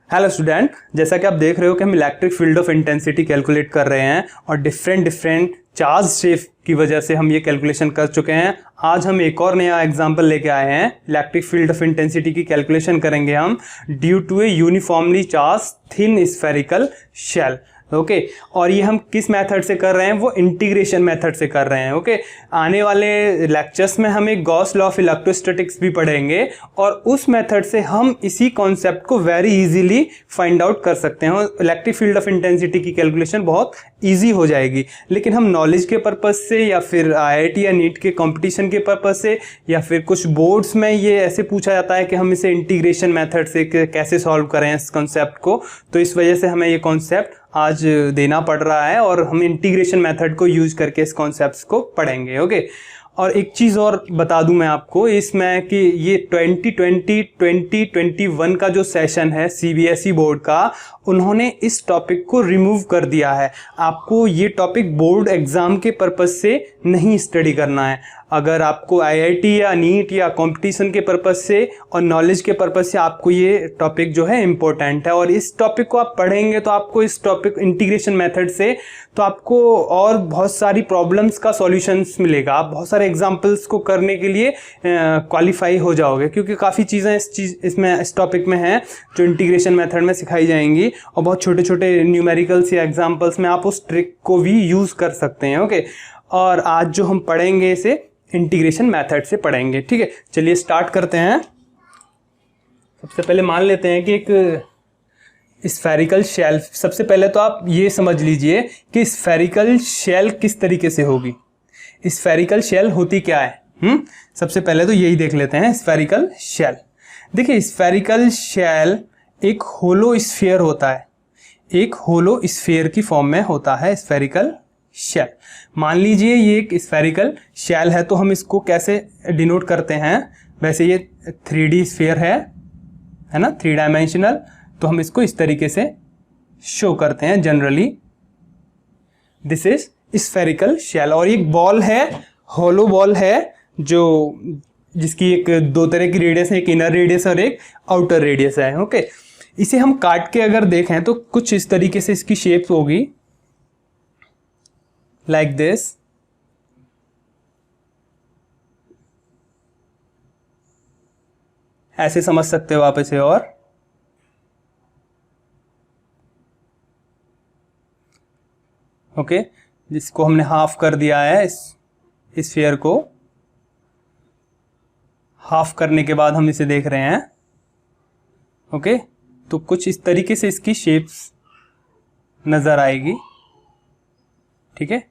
Hello student, जैसा कि आप देख रहे हो कि हम electric field of intensity calculate कर रहे हैं और डिफरेंट चार्ज शेप की वजह से हम ये कैलकुलेशन कर चुके हैं। आज हम एक और नया एग्जांपल लेके आए हैं। इलेक्ट्रिक फील्ड ऑफ इंटेंसिटी की कैलकुलेशन करेंगे हम due to a uniformly charge thin spherical shell. Okay और ये हम किस मेथड से कर रहे हैं? वो इंटीग्रेशन मेथड से कर रहे हैं। ओके आने वाले लेक्चर्स में हम एक गॉस लॉ ऑफ इलेक्ट्रोस्टैटिक्स भी पढ़ेंगे और उस मेथड से हम इसी कॉन्सेप्ट को वेरी इजीली फाइंड आउट कर सकते हैं। इलेक्ट्रिक फील्ड ऑफ इंटेंसिटी की कैलकुलेशन बहुत इजी हो जाएगी। लेकिन हम नॉलेज के पर्पज से या फिर IIT या नीट के कंपटीशन के पर्पज से या फिर कुछ बोर्ड्स में ये ऐसे पूछा जाता है कि हम इसे इंटीग्रेशन मेथड से कैसे सॉल्व करें इस कॉन्सेप्ट को, तो इस वजह से हमें ये कॉन्सेप्ट आज देना पड़ रहा है और हम इंटीग्रेशन मेथड को यूज करके इस कॉन्सेप्ट्स को पढ़ेंगे। ओके और एक चीज़ और बता दूं मैं आपको इसमें कि ये 2020-2021 का जो सेशन है CBSE बोर्ड का, उन्होंने इस टॉपिक को रिमूव कर दिया है। आपको ये टॉपिक बोर्ड एग्ज़ाम के पर्पज़ से नहीं स्टडी करना है। अगर आपको IIT या नीट या कंपटीशन के पर्पज़ से और नॉलेज के पर्पज़ से आपको ये टॉपिक जो है इम्पोर्टेंट है और इस टॉपिक को आप पढ़ेंगे तो आपको इस टॉपिक इंटीग्रेशन मेथड से तो आपको और बहुत सारी प्रॉब्लम्स का सॉल्यूशंस मिलेगा। आप बहुत सारे एग्जांपल्स को करने के लिए क्वालिफाई हो जाओगे, क्योंकि काफ़ी चीज़ें इस टॉपिक में हैं जो इंटीग्रेशन मेथड में सिखाई जाएंगी और बहुत छोटे छोटे न्यूमेरिकल्स या एग्जांपल्स में आप उस ट्रिक को भी यूज़ कर सकते हैं। ओके और आज जो हम पढ़ेंगे इसे इंटीग्रेशन मेथड से पढ़ेंगे। ठीक है, चलिए स्टार्ट करते हैं। सबसे पहले मान लेते हैं कि एक स्फेरिकल शेल, सबसे पहले तो आप ये समझ लीजिए कि स्फेरिकल शेल किस तरीके से होगी। स्फेरिकल शेल होती क्या है? सबसे पहले तो यही देख लेते हैं स्फेरिकल शेल। देखिए स्फेरिकल शेल एक होलो स्फीयर होता है, एक होलो स्फीयर की फॉर्म में होता है स्फेरिकल शेल। मान लीजिए ये एक स्फेरिकल शेल है तो हम इसको कैसे डिनोट करते हैं? वैसे ये 3D स्फीयर है ना, 3 डायमेंशनल, तो हम इसको इस तरीके से शो करते हैं generally. This is spherical shell. और एक बॉल है, होलो बॉल है, जो जिसकी एक दो तरह की रेडियस है, एक इनर रेडियस और एक आउटर रेडियस है। ओके इसे हम काट के अगर देखें तो कुछ इस तरीके से इसकी शेप होगी, लाइक दिस। ऐसे समझ सकते हो आप इसे। और ओके जिसको हमने हाफ कर दिया है, इस स्फीयर को हाफ करने के बाद हम इसे देख रहे हैं। ओके तो कुछ इस तरीके से इसकी शेप्स नजर आएगी। ठीक है,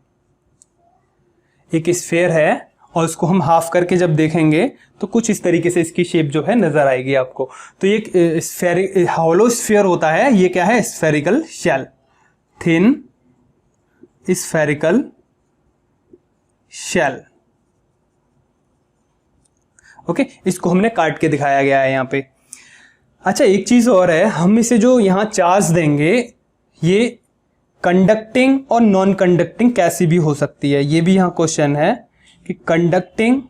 एक स्फीयर है और उसको हम हाफ करके जब देखेंगे तो कुछ इस तरीके से इसकी शेप जो है नजर आएगी आपको। तो ये एक होलो स्फीयर होता है। ये क्या है? Spherical shell, thin spherical shell. Okay इसको हमने काट के दिखाया गया है यहाँ पे। अच्छा एक चीज और है, हम इसे जो यहाँ चार्ज देंगे ये कंडक्टिंग और नॉन कंडक्टिंग कैसी भी हो सकती है। ये भी यहाँ क्वेश्चन है कि कंडक्टिंग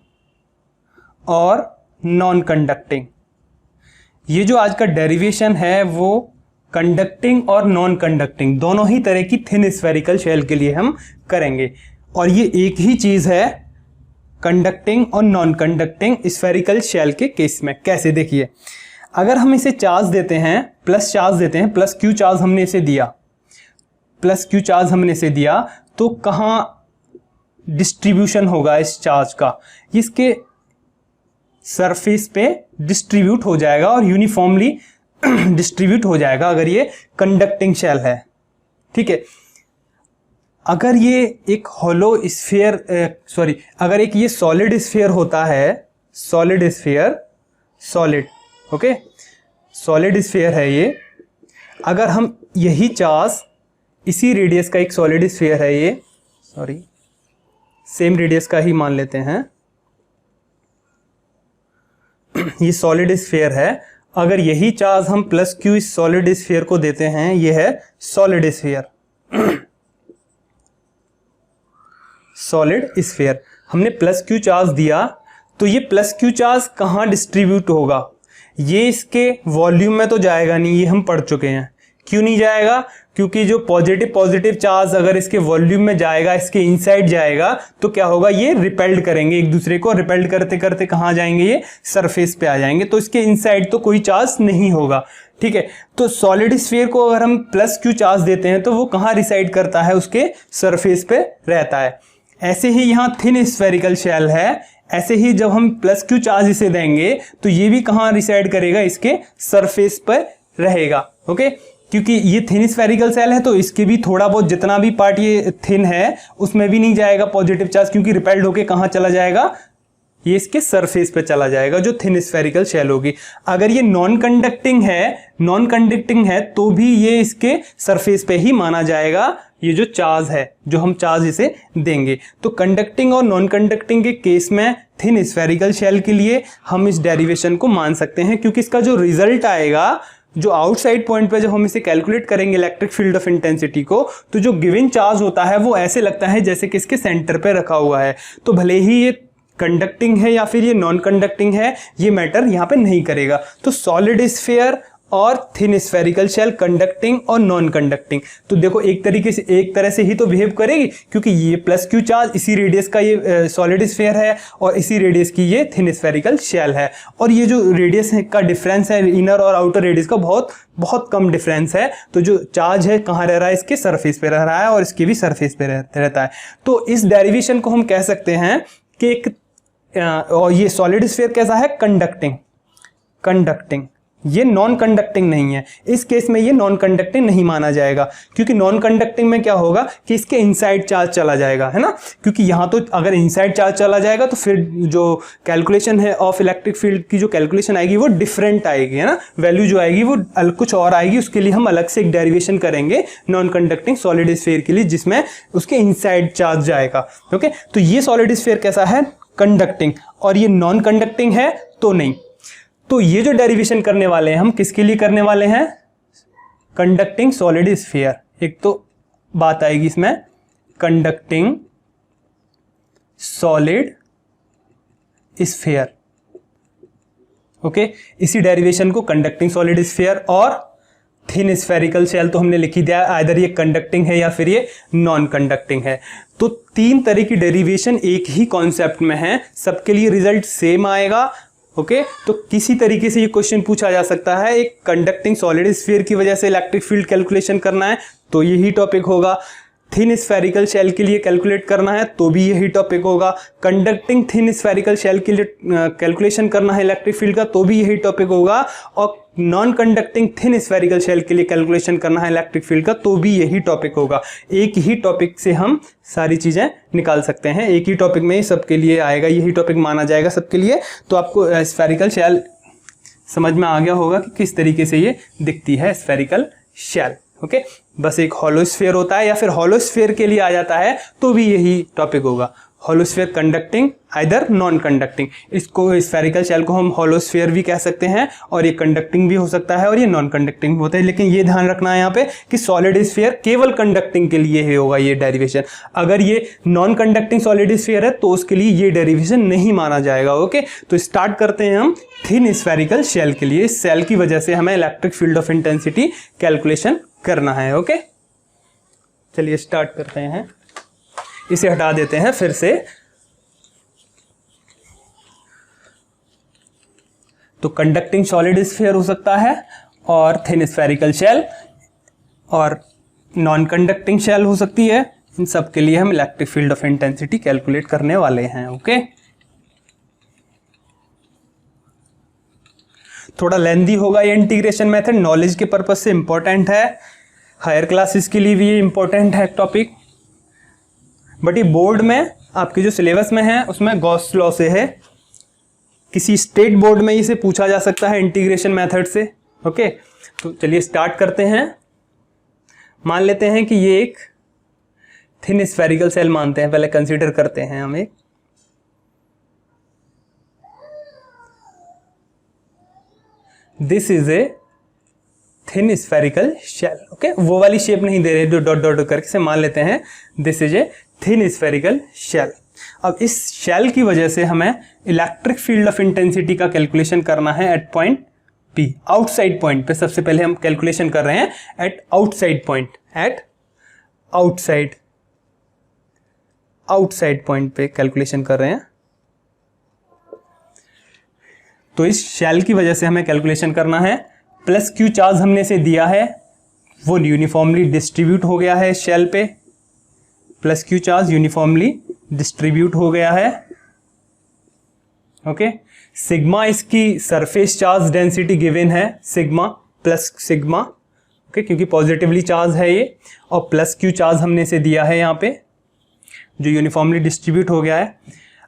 और नॉन कंडक्टिंग। ये जो आज का डेरिवेशन है वो कंडक्टिंग और नॉन कंडक्टिंग दोनों ही तरह की थिन स्फेरिकल शेल के लिए हम करेंगे। और ये एक ही चीज है कंडक्टिंग और नॉन कंडक्टिंग स्फेरिकल शेल के केस में। कैसे? देखिए अगर हम इसे चार्ज देते हैं, प्लस चार्ज देते हैं, प्लस क्यू चार्ज हमने इसे दिया, प्लस क्यू चार्ज हमने इसे दिया, तो कहाँ डिस्ट्रीब्यूशन होगा इस चार्ज का? इसके सरफेस पे डिस्ट्रीब्यूट हो जाएगा और यूनिफॉर्मली डिस्ट्रीब्यूट हो जाएगा अगर ये कंडक्टिंग शेल है। ठीक है, अगर ये एक होलो स्फीयर अगर एक ये सॉलिड स्फीयर होता है, solid sphere, solid, okay solid sphere है ये, अगर हम यही चार्ज इसी रेडियस का, एक सॉलिड स्फीयर है ये, सेम रेडियस का ही मान लेते हैं, ये सॉलिड स्फीयर है, अगर यही चार्ज हम प्लस क्यू इस सॉलिड स्फीयर को देते हैं, ये है सॉलिड स्फीयर, सॉलिड स्फीयर, हमने प्लस क्यू चार्ज दिया तो ये प्लस क्यू चार्ज कहाँ डिस्ट्रीब्यूट होगा? ये इसके वॉल्यूम में तो जाएगा नहीं, ये हम पढ़ चुके हैं। क्यों नहीं जाएगा? क्योंकि जो पॉजिटिव चार्ज अगर इसके वॉल्यूम में जाएगा, इसके इनसाइड जाएगा, तो क्या होगा, ये रिपेल्ड करेंगे एक दूसरे को। रिपेल्ड करते करते कहाँ जाएंगे, ये सरफेस पे आ जाएंगे, तो इसके इनसाइड तो कोई चार्ज नहीं होगा। ठीक है, तो सॉलिड स्फीयर को अगर हम प्लस क्यू चार्ज देते हैं तो वो कहाँ रिसाइड करता है, उसके सरफेस पे रहता है। ऐसे ही यहाँ थिन स्फेरिकल शेल है, ऐसे ही जब हम प्लस क्यू चार्ज इसे देंगे तो ये भी कहाँ रिसाइड करेगा, इसके सरफेस पर रहेगा। ओके, क्योंकि ये थिन स्फेरिकल सेल है तो इसके भी थोड़ा बहुत, जितना भी पार्ट ये थिन है उसमें भी नहीं जाएगा पॉजिटिव चार्ज, क्योंकि रिपेल्ड होके कहाँ चला जाएगा, ये इसके सरफेस पे चला जाएगा, जो थिन स्फेरिकल शेल होगी। अगर ये नॉन कंडक्टिंग है तो भी ये इसके सरफेस पे ही माना जाएगा, ये जो चार्ज है, जो हम चार्ज इसे देंगे। तो कंडक्टिंग और नॉन कंडक्टिंग के केस में थिन स्फेरिकल शेल के लिए हम इस डेरिवेशन को मान सकते हैं, क्योंकि इसका जो रिजल्ट आएगा, जो आउटसाइड पॉइंट पे जब हम इसे कैलकुलेट करेंगे इलेक्ट्रिक फील्ड ऑफ इंटेंसिटी को, तो जो गिवन चार्ज होता है वो ऐसे लगता है जैसे कि इसके सेंटर पे रखा हुआ है। तो भले ही ये कंडक्टिंग है या फिर ये नॉन कंडक्टिंग है, ये मैटर यहाँ पे नहीं करेगा। तो सॉलिड स्फीयर और थिन स्फेरिकल शेल, कंडक्टिंग और नॉन कंडक्टिंग, तो देखो एक तरह से ही तो बिहेव करेगी, क्योंकि ये प्लस क्यू चार्ज इसी रेडियस का ये सॉलिड स्फीयर है और इसी रेडियस की ये थिन स्फेरिकल शेल है। और ये जो रेडियस का डिफरेंस है इनर और आउटर रेडियस का, बहुत बहुत कम डिफरेंस है। तो जो चार्ज है कहाँ रह रहा है, इसके सरफेस पे रह रहा है और इसके भी सरफेस पे रहता है। तो इस डेरिवेशन को हम कह सकते हैं कि एक, और ये सॉलिड स्फीयर कैसा है, कंडक्टिंग, ये नॉन कंडक्टिंग नहीं है। इस केस में ये नॉन कंडक्टिंग नहीं माना जाएगा, क्योंकि नॉन कंडक्टिंग में क्या होगा कि इसके इनसाइड चार्ज चला जाएगा, है ना। क्योंकि यहाँ तो अगर इनसाइड चार्ज चला जाएगा तो फिर जो कैलकुलेशन है ऑफ इलेक्ट्रिक फील्ड की, जो कैलकुलेशन आएगी वो डिफरेंट आएगी, है ना। वैल्यू जो आएगी वो कुछ और आएगी। उसके लिए हम अलग से एक डेरिवेशन करेंगे नॉन कंडक्टिंग सॉलिड स्फीयर के लिए, जिसमें उसके इनसाइड चार्ज जाएगा। ओके, तो ये सॉलिड स्फीयर कैसा है, कंडक्टिंग, और ये नॉन कंडक्टिंग है तो नहीं। तो ये जो डेरिवेशन करने वाले हैं हम, किसके लिए करने वाले हैं, कंडक्टिंग सॉलिड स्फीयर। एक तो बात आएगी इसमें कंडक्टिंग सॉलिड स्फीयर। ओके, इसी डेरिवेशन को कंडक्टिंग सॉलिड स्फीयर और थिन स्फेरिकल शेल तो हमने लिखी दिया, आइदर ये कंडक्टिंग है या फिर ये नॉन कंडक्टिंग है। तो तीन तरह की डेरिवेशन एक ही कॉन्सेप्ट में है, सबके लिए रिजल्ट सेम आएगा। ओके, तो किसी तरीके से ये क्वेश्चन पूछा जा सकता है, एक कंडक्टिंग सॉलिड स्फीयर की वजह से इलेक्ट्रिक फील्ड कैलकुलेशन करना है तो यही टॉपिक होगा, थिन स्फेरिकल शेल के लिए कैलकुलेट करना है तो भी यही टॉपिक होगा, कंडक्टिंग थिन स्फेरिकल शेल के लिए कैलकुलेशन करना है इलेक्ट्रिक फील्ड का तो भी यही टॉपिक होगा, और non conducting thin spherical shell के लिए कैलकुलेशन करना है इलेक्ट्रिक फील्ड का तो भी यही टॉपिक होगा। एक ही टॉपिक से हम सारी चीज़ें निकाल सकते हैं, एक ही टॉपिक में ही सबके लिए आएगा, यही टॉपिक माना जाएगा सबके लिए। तो आपको स्फेरिकल शेल समझ में आ गया होगा कि किस तरीके से ये दिखती है स्फेरिकल शेल। ओके, बस एक हॉलो स्फीयर होता है या फिर हॉलो स्फीयर के लिए आ जाता है तो भी यही टॉपिक होगा, hollow sphere conducting either non conducting. इसको स्फेरिकल शेल को हम हॉलो स्फीयर भी कह सकते हैं, और ये कंडक्टिंग भी हो सकता है और ये नॉन कंडक्टिंग होता है। लेकिन ये ध्यान रखना है यहाँ पे कि सॉलिड स्फीयर केवल कंडक्टिंग के लिए ही होगा ये डेरिवेशन। अगर ये नॉन कंडक्टिंग सॉलिड स्फीयर है तो उसके लिए ये डेरिवेशन नहीं माना जाएगा। ओके, तो स्टार्ट करते हैं हम थिन स्फेरिकल शेल के लिए। इस शेल की वजह से हमें electric field of intensity calculation करना है। ओके, चलिए स्टार्ट करते हैं। इसे हटा देते हैं फिर से। तो कंडक्टिंग सॉलिड स्फीयर हो सकता है और थिन स्फेरिकल शेल और नॉन कंडक्टिंग शेल हो सकती है। इन सब के लिए हम electric field of intensity calculate करने वाले हैं। ओके, थोड़ा लेंदी होगा ये इंटीग्रेशन मेथड, नॉलेज के पर्पज से इंपॉर्टेंट है, हायर क्लासेस के लिए भी ये इंपॉर्टेंट है टॉपिक। बट ये बोर्ड में आपके जो सिलेबस में है उसमें गॉस लॉ से है, किसी स्टेट बोर्ड में इसे पूछा जा सकता है इंटीग्रेशन मेथड से। ओके, तो चलिए स्टार्ट करते हैं। मान लेते हैं कि ये एक थिन स्फेरिकल शेल मानते हैं, पहले कंसीडर करते हैं हम एक। This is a thin spherical shell. Okay, वो वाली शेप नहीं दे रहे जो डॉट डॉट करके से मान लेते हैं this is a thin spherical shell. अब इस शेल की वजह से हमें इलेक्ट्रिक फील्ड ऑफ इंटेंसिटी का कैलकुलेशन करना है at point P। Outside point पे सबसे पहले हम कैलकुलेशन कर रहे हैं at outside point, at outside point पे कैलकुलेशन कर रहे हैं। तो इस शेल की वजह से हमें कैलकुलेशन करना है। प्लस क्यू चार्ज हमने से दिया है, वो यूनिफॉर्मली डिस्ट्रीब्यूट हो गया है शेल पे। Plus Q charge uniformly distribute हो गया है। ओके, सिग्मा इसकी सरफेस चार्ज डेंसिटी गिवन है, सिग्मा प्लस सिग्मा। ओके, क्योंकि पॉजिटिवली चार्ज है ये, और प्लस क्यू चार्ज हमने से दिया है यहाँ पे जो यूनिफॉर्मली डिस्ट्रीब्यूट हो गया है।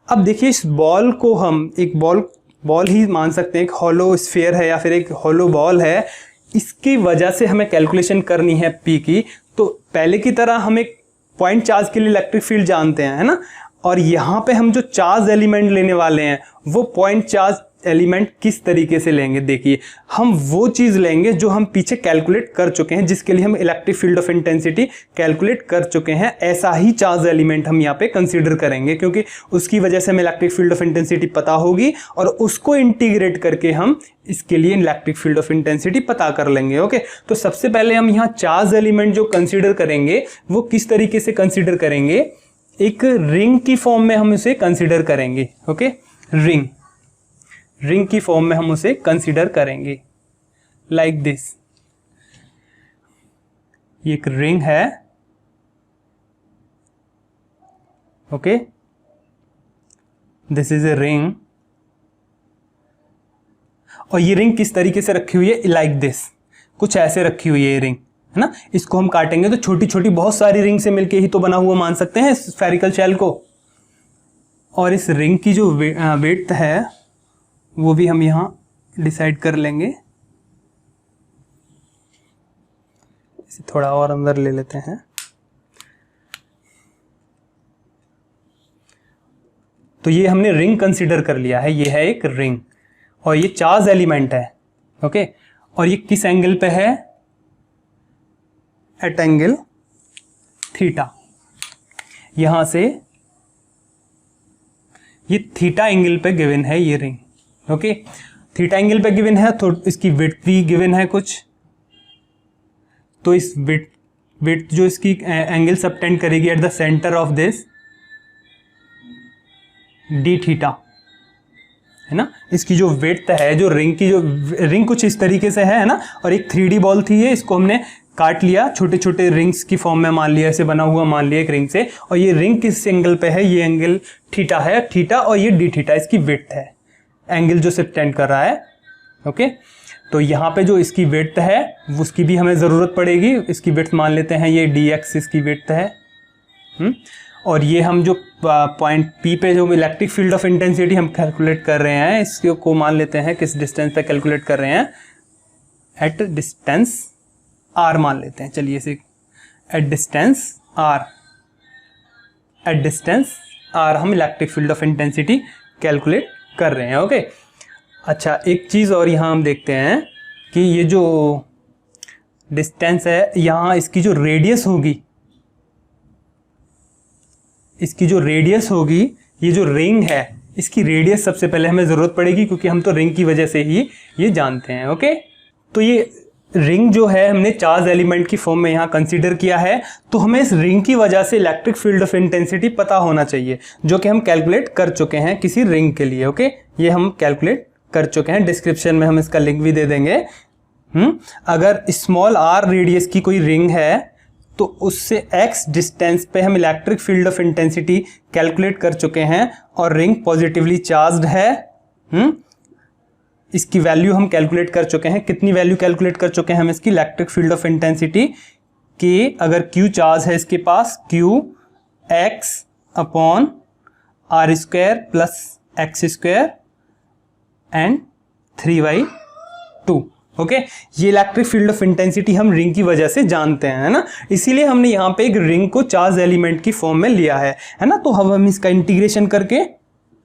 अब देखिए इस बॉल को हम एक बॉल ही मान सकते हैं, एक हॉलो स्फीयर है या फिर एक हॉलो बॉल है। इसकी वजह से हमें कैलकुलेशन करनी है P की। तो पहले की तरह हम एक पॉइंट चार्ज के लिए इलेक्ट्रिक फील्ड जानते हैं, है ना, और यहाँ पे हम जो चार्ज एलिमेंट लेने वाले हैं वो पॉइंट चार्ज एलिमेंट किस तरीके से लेंगे। देखिए हम वो चीज़ लेंगे जो हम पीछे कैलकुलेट कर चुके हैं, जिसके लिए हम electric field of intensity calculate कर चुके हैं। ऐसा ही चार्ज एलिमेंट हम यहाँ पे कंसीडर करेंगे, क्योंकि उसकी वजह से हमें इलेक्ट्रिक फील्ड ऑफ इंटेंसिटी पता होगी और उसको इंटीग्रेट करके हम इसके लिए इलेक्ट्रिक फील्ड ऑफ इंटेंसिटी पता कर लेंगे। ओके, तो सबसे पहले हम यहाँ चार्ज एलिमेंट जो कंसिडर करेंगे वो किस तरीके से कंसिडर करेंगे, एक रिंग की फॉर्म में हम उसे कंसिडर करेंगे। ओके, रिंग की फॉर्म में हम उसे कंसिडर करेंगे लाइक दिस। ये एक रिंग है। Okay, this is a ring, और ये रिंग किस तरीके से रखी हुई है, लाइक दिस, कुछ ऐसे रखी हुई है ये रिंग, है ना। इसको हम काटेंगे तो छोटी छोटी बहुत सारी रिंग से मिलके ही तो बना हुआ मान सकते हैं स्फेरिकल शेल को। और इस रिंग की जो विड्थ है वो भी हम यहां डिसाइड कर लेंगे। इसे थोड़ा और अंदर ले लेते हैं। तो ये हमने रिंग कंसीडर कर लिया है, ये है एक रिंग और ये चार्ज एलिमेंट है। ओके, और ये किस एंगल पे है, एट एंगल थीटा। यहां से ये थीटा एंगल पे गिवन है ये रिंग। ओके, थीटा एंगल पे गिवन है तो इसकी विड्थ भी गिवन है कुछ। तो इस विड्थ जो इसकी एंगल सबटेंड करेगी at the centre of this D theta, है ना। इसकी जो विड्थ है, जो रिंग की जो रिंग कुछ इस तरीके से है ना, और एक 3D बॉल थी ये, इसको हमने काट लिया, छोटे छोटे रिंग्स की फॉर्म में मान लिया, ऐसे बना हुआ मान लिया एक रिंग से। और ये रिंग किस एंगल पे है, ये एंगल थीटा है, थीटा, और ये डी थीटा इसकी विड्थ है, एंगल जो सबटेंड कर रहा है। ओके, तो यहाँ पे जो इसकी विड्थ है उसकी भी हमें ज़रूरत पड़ेगी। इसकी विड्थ मान लेते हैं ये dx इसकी विड्थ है। और ये हम जो पॉइंट P पे जो इलेक्ट्रिक फील्ड ऑफ इंटेंसिटी हम कैलकुलेट कर रहे हैं, इसको मान लेते हैं किस डिस्टेंस पे कैलकुलेट कर रहे हैं, एट डिस्टेंस r मान लेते हैं। चलिए इसे at distance r, at distance r हम electric field of intensity calculate कर रहे हैं। ओके, अच्छा एक चीज़ और यहाँ हम देखते हैं कि ये जो डिस्टेंस है, यहाँ इसकी जो रेडियस होगी, इसकी जो रेडियस होगी, ये जो रिंग है इसकी रेडियस सबसे पहले हमें ज़रूरत पड़ेगी, क्योंकि हम तो रिंग की वजह से ही ये जानते हैं। ओके, तो ये रिंग जो है हमने चार्ज एलिमेंट की फॉर्म में यहाँ कंसीडर किया है, तो हमें इस रिंग की वजह से इलेक्ट्रिक फील्ड ऑफ इंटेंसिटी पता होना चाहिए, जो कि हम कैलकुलेट कर चुके हैं किसी रिंग के लिए। ओके, ये हम कैलकुलेट कर चुके हैं, डिस्क्रिप्शन में हम इसका लिंक भी दे देंगे। अगर स्मॉल r रेडियस की कोई रिंग है तो उससे x डिस्टेंस पे हम electric field of intensity calculate कर चुके हैं, और रिंग पॉजिटिवली चार्ज्ड है। इसकी वैल्यू हम कैलकुलेट कर चुके हैं। कितनी वैल्यू कैलकुलेट कर चुके हैं हम इसकी, इलेक्ट्रिक फील्ड ऑफ इंटेंसिटी के, अगर q चार्ज है इसके पास, q x upon r square plus x square and 3/2। Okay, ये इलेक्ट्रिक फील्ड ऑफ इंटेंसिटी हम रिंग की वजह से जानते हैं, है ना। इसीलिए हमने यहाँ पे एक रिंग को चार्ज एलिमेंट की फॉर्म में लिया है ना। तो हम इसका इंटीग्रेशन करके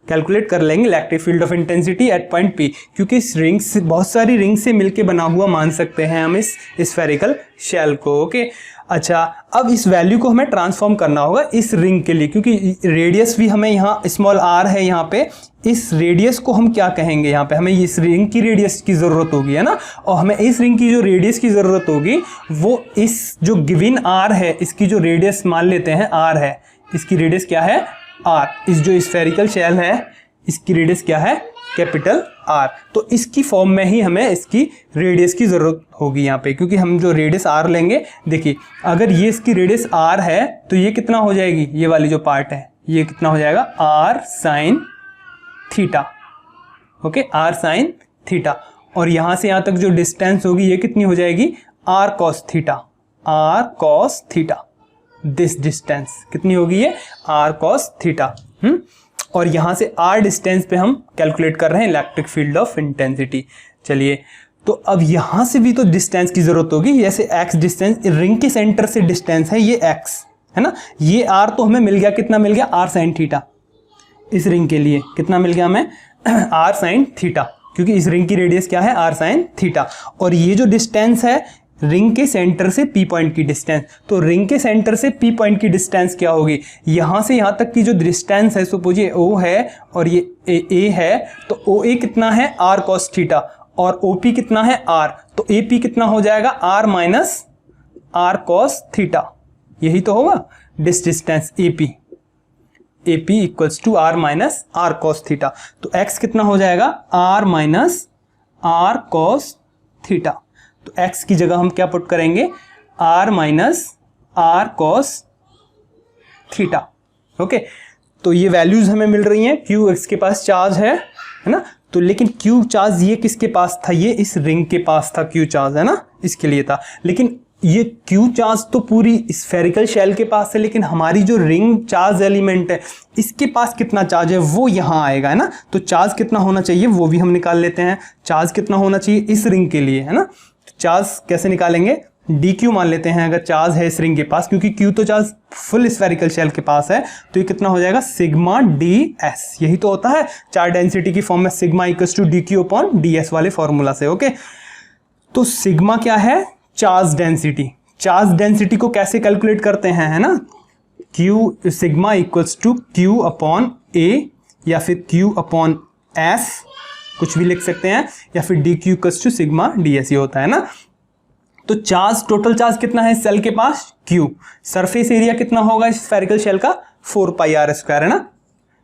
कैलकुलेट कर लेंगे electric field of intensity at point P, क्योंकि इस रिंग से बहुत सारी रिंग से मिलके बना हुआ मान सकते हैं हम इस स्फेरिकल शेल को। ओके, अच्छा, अब इस वैल्यू को हमें ट्रांसफॉर्म करना होगा इस रिंग के लिए, क्योंकि रेडियस भी हमें यहाँ स्मॉल r है यहाँ पे, इस रेडियस को हम क्या कहेंगे, यहाँ पे हमें इस रिंग की रेडियस की ज़रूरत होगी, है ना, और हमें इस रिंग की जो रेडियस की ज़रूरत होगी वो इस जो गिवन r है इसकी जो रेडियस मान लेते हैं r है, इसकी रेडियस क्या है r, इस जो स्फेरिकल शेल है इसकी रेडियस क्या है कैपिटल R, तो इसकी फॉर्म में ही हमें इसकी रेडियस की ज़रूरत होगी यहाँ पे, क्योंकि हम जो रेडियस R लेंगे, देखिए अगर ये इसकी रेडियस R है तो ये कितना हो जाएगी, ये वाली जो पार्ट है ये कितना हो जाएगा R sin theta. Okay, R sin theta, और यहाँ से यहाँ तक जो डिस्टेंस होगी ये कितनी हो जाएगी R cos theta, R cos theta, this distance कितनी होगी ये R cos थीटा। और यहाँ से R डिस्टेंस पे हम कैलकुलेट कर रहे हैं इलेक्ट्रिक फील्ड ऑफ इंटेंसिटी। चलिए, तो अब यहाँ से भी तो डिस्टेंस की ज़रूरत होगी, जैसे x डिस्टेंस रिंग के सेंटर से डिस्टेंस है ये x, है ना, ये R तो हमें मिल गया, कितना मिल गया R sin थीटा, इस रिंग के लिए कितना मिल गया हमें R sin थीटा, क्योंकि इस रिंग की रेडियस क्या है R sin थीटा, और ये जो डिस्टेंस है रिंग के सेंटर से P पॉइंट की डिस्टेंस, तो रिंग के सेंटर से P पॉइंट की डिस्टेंस क्या होगी, यहाँ से यहाँ तक की जो डिस्टेंस है, सपोजिए O है और ये A है, तो OA कितना है R cos थीटा, और OP कितना है R, तो AP कितना हो जाएगा R minus R cos theta, यही तो होगा distance AP equals to R minus R cos theta, तो X कितना हो जाएगा R minus R cos theta, तो x की जगह हम क्या पुट करेंगे r minus R cos theta. Okay, तो ये वैल्यूज हमें मिल रही हैं, q x के पास चार्ज है ना, तो लेकिन q चार्ज ये किसके पास था, ये इस रिंग के पास था q चार्ज, है ना, इसके लिए था, लेकिन ये q चार्ज तो पूरी स्फेरिकल शेल के पास है, लेकिन हमारी जो रिंग चार्ज एलिमेंट है इसके पास कितना चार्ज है वो यहाँ आएगा, है ना, तो चार्ज कितना होना चाहिए वो भी हम निकाल लेते हैं, चार्ज कितना होना चाहिए इस रिंग के लिए, है ना, चार्ज कैसे निकालेंगे, dq मान लेते हैं अगर चार्ज है इस रिंग के पास, क्योंकि q तो चार्ज फुल स्फेरिकल शेल के पास है, तो ये कितना हो जाएगा सिग्मा ds, यही तो होता है चार्ज डेंसिटी की फॉर्म में sigma equals to dq upon ds वाले फॉर्मूला से। ओके, तो सिग्मा क्या है चार्ज डेंसिटी, चार्ज डेंसिटी को कैसे कैलकुलेट करते हैं, है ना, q sigma equals to q upon a या फिर q अपॉन s, कुछ भी लिख सकते हैं, या फिर dq equals to sigma ds, ये होता है ना। तो चार्ज, टोटल चार्ज कितना है सेल के पास q, सरफेस एरिया कितना होगा इस स्फेरिकल शेल का 4 पाई r स्क्वायर, है ना,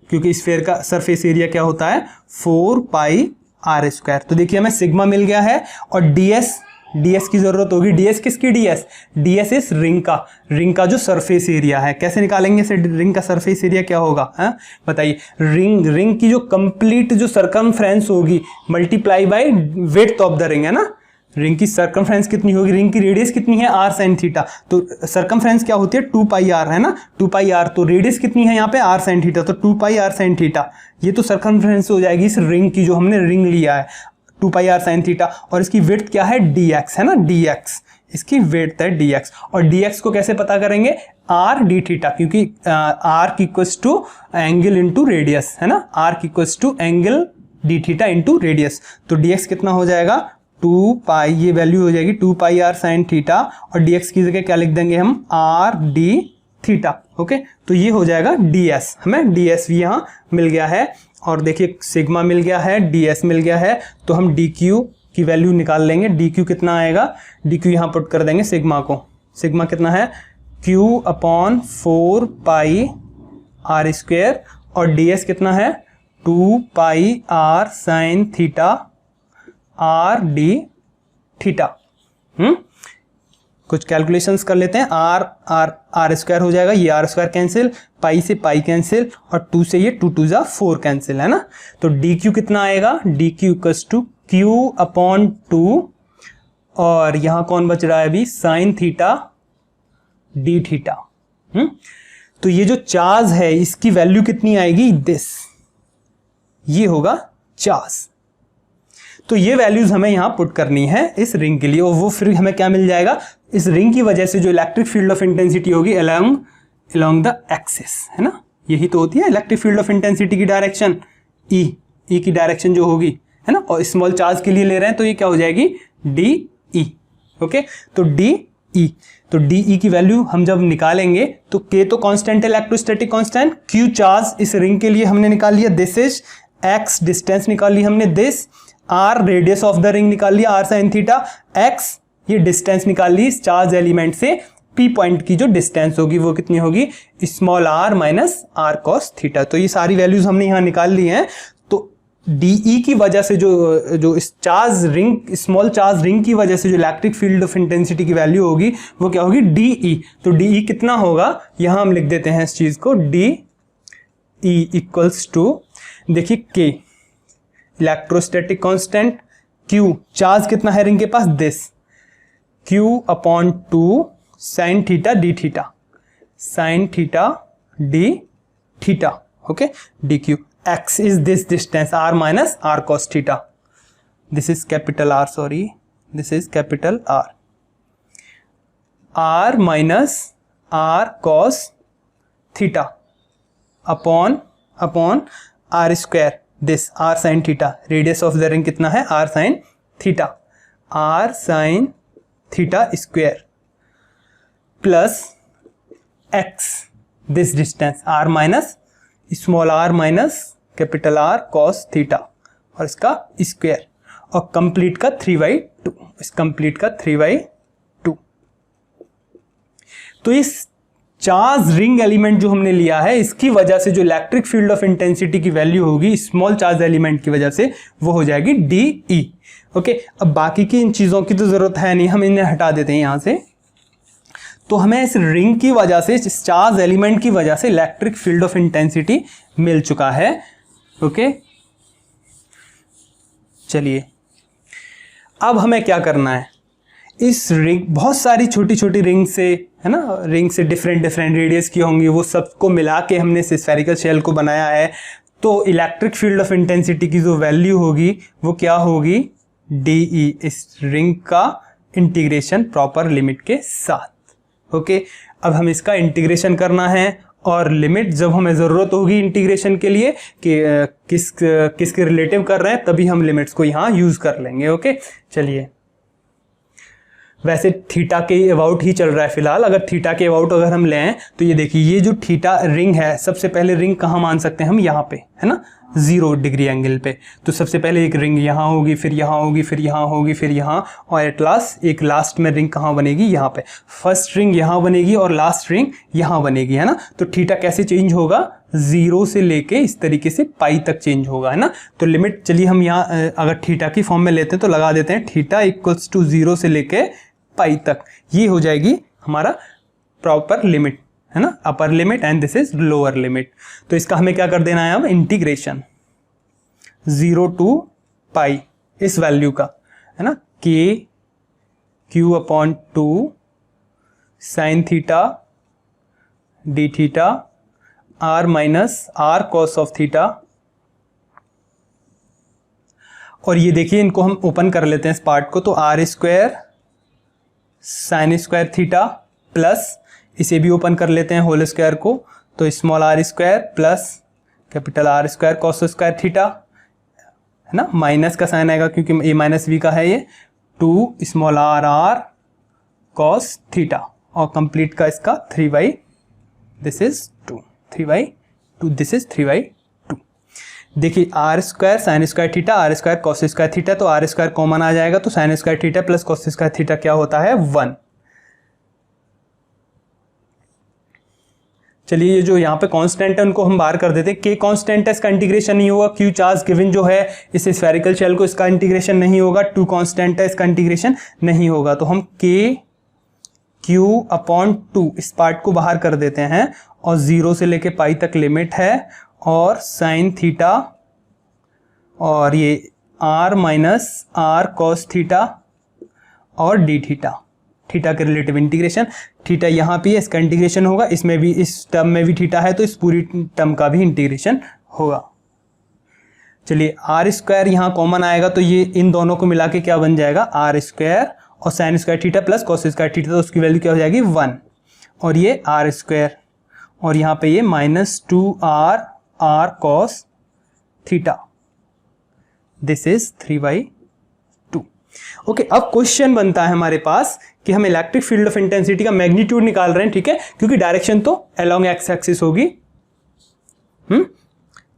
क्योंकि स्फेयर का सरफेस एरिया क्या होता है 4 पाई r स्क्वायर। तो देखिए हमें सिग्मा मिल गया है, और ds की जरूरत होगी, ds किसकी, ds इस रिंग का जो सरफेस एरिया है, कैसे निकालेंगे इसे, रिंग का सरफेस एरिया क्या होगा, है बताइए, रिंग की जो कंप्लीट जो सरकमफ्रेंस होगी multiply by width of the ring, है ना, रिंग की सरकमफ्रेंस कितनी होगी, रिंग की रेडियस कितनी है R sin थीटा, तो सरकमफ्रेंस क्या होती है 2 पाई r, है ना, 2 पाई r, तो रेडियस कितनी है यहाँ पे R sin थीटा, तो 2 पाई R sin थीटा, ये तो सरकमफ्रेंस हो जाएगी इस रिंग की, जो हमने रिंग लिया है 2 पाई R sin थीटा, और इसकी विड्थ क्या है dx, है ना, dx, इसकी विड्थ है dx, और dx को कैसे पता करेंगे r d थीटा, क्योंकि r की equals to angle into radius, है ना, r की equals to angle d theta into radius, तो dx कितना हो जाएगा 2 पाई, ये वैल्यू हो जाएगी 2 पाई R sin थीटा, और dx की जगह क्या लिख देंगे हम r d थीटा। ओके, तो ये हो जाएगा ds, हमें ds भी यहाँ मिल गया है, और देखिए सिग्मा मिल गया है, ds मिल गया है, तो हम dq की वैल्यू निकाल लेंगे, dq कितना आएगा, dq यहाँ पुट कर देंगे सिग्मा को, सिग्मा कितना है q अपॉन 4 पाई r स्क्वायर, और ds कितना है 2 पाई R sin theta R d theta. कुछ कैलकुलेशंस कर लेते हैं, r स्क्वायर हो जाएगा, ये r स्क्वायर कैंसिल, पाई से पाई कैंसिल, और 2 से ये 2 2 जा 4 कैंसिल, है ना, तो dq कितना आएगा, dq equals to q upon 2, और यहाँ कौन बच रहा है अभी साइन थीटा d थीटा। तो ये जो चार्ज है इसकी वैल्यू कितनी आएगी, दिस, ये होगा चार्ज, तो ये वैल्यूज हमें यहाँ पुट करनी है इस रिंग के लिए, और वो फिर हमें क्या मिल जाएगा, इस रिंग की वजह से जो इलेक्ट्रिक फील्ड ऑफ इंटेंसिटी होगी अलोंग द एक्सिस, है ना, यही तो होती है इलेक्ट्रिक फील्ड ऑफ इंटेंसिटी की डायरेक्शन, ई की डायरेक्शन जो होगी, है ना। और स्मॉल चार्ज के लिए ले रहे हैं तो ये क्या हो जाएगी, डी ई। ओके, तो डी ई, तो डी ई की वैल्यू हम जब निकालेंगे तो के तो कांस्टेंट है, इलेक्ट्रोस्टैटिक कांस्टेंट, क्यू चार्ज इस रिंग के लिए हमने निकाल लिया, दिस इज एक्स डिस्टेंस निकाल ली हमने, this R radius of the ring निकाल लिया, आर साइन थीटा, एक्स ये डिस्टेंस निकाल ली इस चार्ज एलिमेंट से, पी पॉइंट की जो डिस्टेंस होगी वो कितनी होगी, small R minus R cos theta. तो ये सारी वैल्यूज हमने यहाँ निकाल ली हैं। तो डीई की वजह से जो इस charge ring, small charge ring की वजह से जो इलेक्ट्रिक फील्ड ऑफ इंटेंसिटी की वैल्यू होगी वो क्या होगी, डीई। तो डीई कितना होगा, यहां हम लिख देते हैं इस चीज को, डी ई इक्वल्स टू, देखिए के इलेक्ट्रोस्टैटिक कांस्टेंट, क्यू चार्ज कितना है रिंग के पास, this, Q upon 2 sine theta D theta, sine theta D theta, okay, D Q, x is this distance r minus r cos theta, this is capital R, sorry, this is capital R, r minus r cos theta upon r square, this r sin theta, radius of the ring कितना है, r sin theta, r sin theta square plus x, this distance r minus small r minus capital R cos theta और इसका square, और complete का 3/2, इस complete का 3/2। तो इस चार्ज रिंग एलिमेंट जो हमने लिया है इसकी वजह से जो इलेक्ट्रिक फील्ड ऑफ इंटेंसिटी की वैल्यू होगी स्मॉल चार्ज एलिमेंट की वजह से वो हो जाएगी डी ई। ओके, अब बाकी की इन चीजों की तो जरूरत है नहीं, हम इन्हें हटा देते हैं यहां से। तो हमें इस रिंग की वजह से, इस चार्ज एलिमेंट की वजह से इलेक्ट्रिक फील्ड ऑफ इंटेंसिटी मिल चुका है। ओके, चलिए अब हमें क्या करना है, इस रिंग, बहुत सारी छोटी छोटी रिंग से, है ना, रिंग से डिफरेंट रेडियस की होंगी, वो सबको मिला के हमने स्फेरिकल शेल को बनाया है। तो इलेक्ट्रिक फील्ड ऑफ इंटेंसिटी की जो वैल्यू होगी वो क्या होगी, डी ई, इस रिंग का इंटीग्रेशन प्रॉपर लिमिट के साथ। ओके, अब हम इसका इंटीग्रेशन करना है, और लिमिट जब हमें ज़रूरत होगी इंटीग्रेशन के लिए कि किसके रिलेटिव कर रहे हैं, तभी हम लिमिट्स को यहाँ यूज़ कर लेंगे। ओके, चलिए, वैसे थीटा के अबाउट ही चल रहा है फिलहाल। अगर थीटा के अबाउट अगर हम लें तो ये देखिए, ये जो थीटा रिंग है, सबसे पहले रिंग कहाँ मान सकते हैं हम, यहाँ पे, है ना, 0 डिग्री एंगल पे। तो सबसे पहले एक रिंग यहाँ होगी, फिर यहाँ होगी, फिर यहाँ होगी, फिर यहाँ, और एट लास्ट एक लास्ट में रिंग कहाँ बनेगी, यहाँ पे। फर्स्ट रिंग यहाँ बनेगी और लास्ट रिंग यहाँ बनेगी, है ना। तो थीटा कैसे चेंज होगा, 0 से लेके इस तरीके से पाई तक चेंज होगा, है ना। तो लिमिट, चलिए हम यहाँ अगर थीटा की फॉर्म में लेते हैं तो लगा देते हैं, थीटा इक्वल्स टू 0 से लेके पाई तक, ये हो जाएगी हमारा प्रॉपर लिमिट, है ना, upper limit, and this is lower limit. तो इसका हमें क्या कर देना है अब, इंटीग्रेशन 0 टू पाई इस वैल्यू का, है ना, K Q upon 2 sine theta D theta R minus R cos of theta. और ये देखिए, इनको हम ओपन कर लेते हैं इस पार्ट को, तो R square sine square theta plus, इसे भी ओपन कर लेते हैं होल स्क्वायर को, तो small R square plus capital R square cos square theta, है ना, माइनस का साइन आएगा क्योंकि ए माइनस बी का है ये, 2 small R R cos theta, और कंप्लीट का इसका 3/, दिस इज 2, 3/2, दिस इज 3/2। देखिए, R square sine square theta, R square cos square theta, तो आर स्क्वायर कॉमन आ जाएगा, तो sine square theta plus cos square theta क्या होता है, 1। चलिए, ये जो यहाँ पे कांस्टेंट है उनको हम बाहर कर देते हैं, के कांस्टेंट है, इसका इंटीग्रेशन नहीं होगा, क्यू चार्ज गिवन जो है इस स्फेरिकल शेल को, इसका इंटीग्रेशन नहीं होगा, 2 कांस्टेंट है, इसका इंटीग्रेशन नहीं होगा। तो हम के क्यू अपॉन 2 इस पार्ट को बाहर कर देते हैं, और 0 से लेके पाई तक लिमिट है, और साइन थीटा, और ये R minus R cos theta और डी थीटा, थीटा के रिलेटिव इंटीग्रेशन, थीटा यहाँ पे इसका इंटीग्रेशन होगा, इसमें भी, इस टर्म में भी थीटा है तो इस पूरी टर्म का भी इंटीग्रेशन होगा। चलिए, आर स्क्वायर यहाँ कॉमन आएगा, तो ये इन दोनों को मिला के क्या बन जाएगा, आर स्क्वायर और sign square theta plus cos square theta, तो उसकी वैल्यू क्या हो जाएगी, 1, और ये आर स्क्वायर, और यहाँ पे ये -2r r cos theta, this is 3/2। Okay, अब क्वेश्चन बनता है हमारे पास कि हम इलेक्ट्रिक फील्ड ऑफ इंटेंसिटी का मैग्नीट्यूड निकाल रहे हैं, ठीक है, क्योंकि डायरेक्शन तो अलोंग एक्स एक्सिस होगी।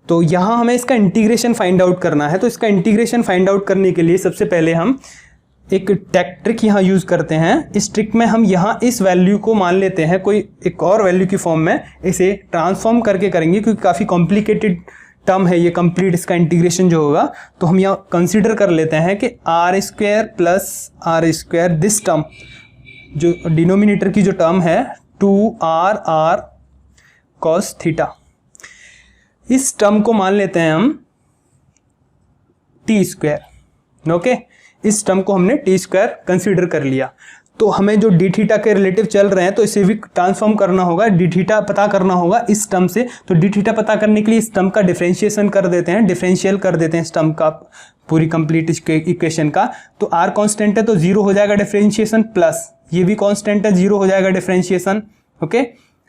तो यहां हमें इसका इंटीग्रेशन फाइंड आउट करना है। तो इसका इंटीग्रेशन फाइंड आउट करने के लिए सबसे पहले हम एक ट्रिक यहाँ यूज करते हैं। इस ट्रिक में हम यहाँ इस वैल्यू को मान लेते हैं कोई एक और वैल्यू की फॉर्म में, इसे ट्रांसफॉर्म करके करेंगे क्योंकि काफ़ी कॉम्प्लिकेटेड टर्म है ये, कंप्लीट इसका इंटीग्रेशन जो होगा। तो हम यहाँ कंसीडर कर लेते हैं कि r square plus are square, this term जो डिनोमिनेटर की जो टर्म है 2r cos थीटा, इस टर्म को मान लेते हैं हम टी स्क्वायर। ओके, इस टर्म को हमने टी स्क्वायर कंसीडर कर लिया। तो हमें जो डी थीटा के रिलेटिव चल रहे हैं तो इसे भी ट्रांसफॉर्म करना होगा, डी थीटा पता करना होगा इस टर्म से। तो डी थीटा पता करने के लिए इस टर्म का डिफरेंशिएशन कर देते हैं, डिफरेंशियल कर देते हैं इस टर्म का, पूरी कंप्लीट इक्वेशन का। तो आर कांस्टेंट है तो 0 हो जाएगा डिफरेंशिएशन, प्लस ये भी कांस्टेंट है 0 हो जाएगा डिफरेंशिएशन। ओके,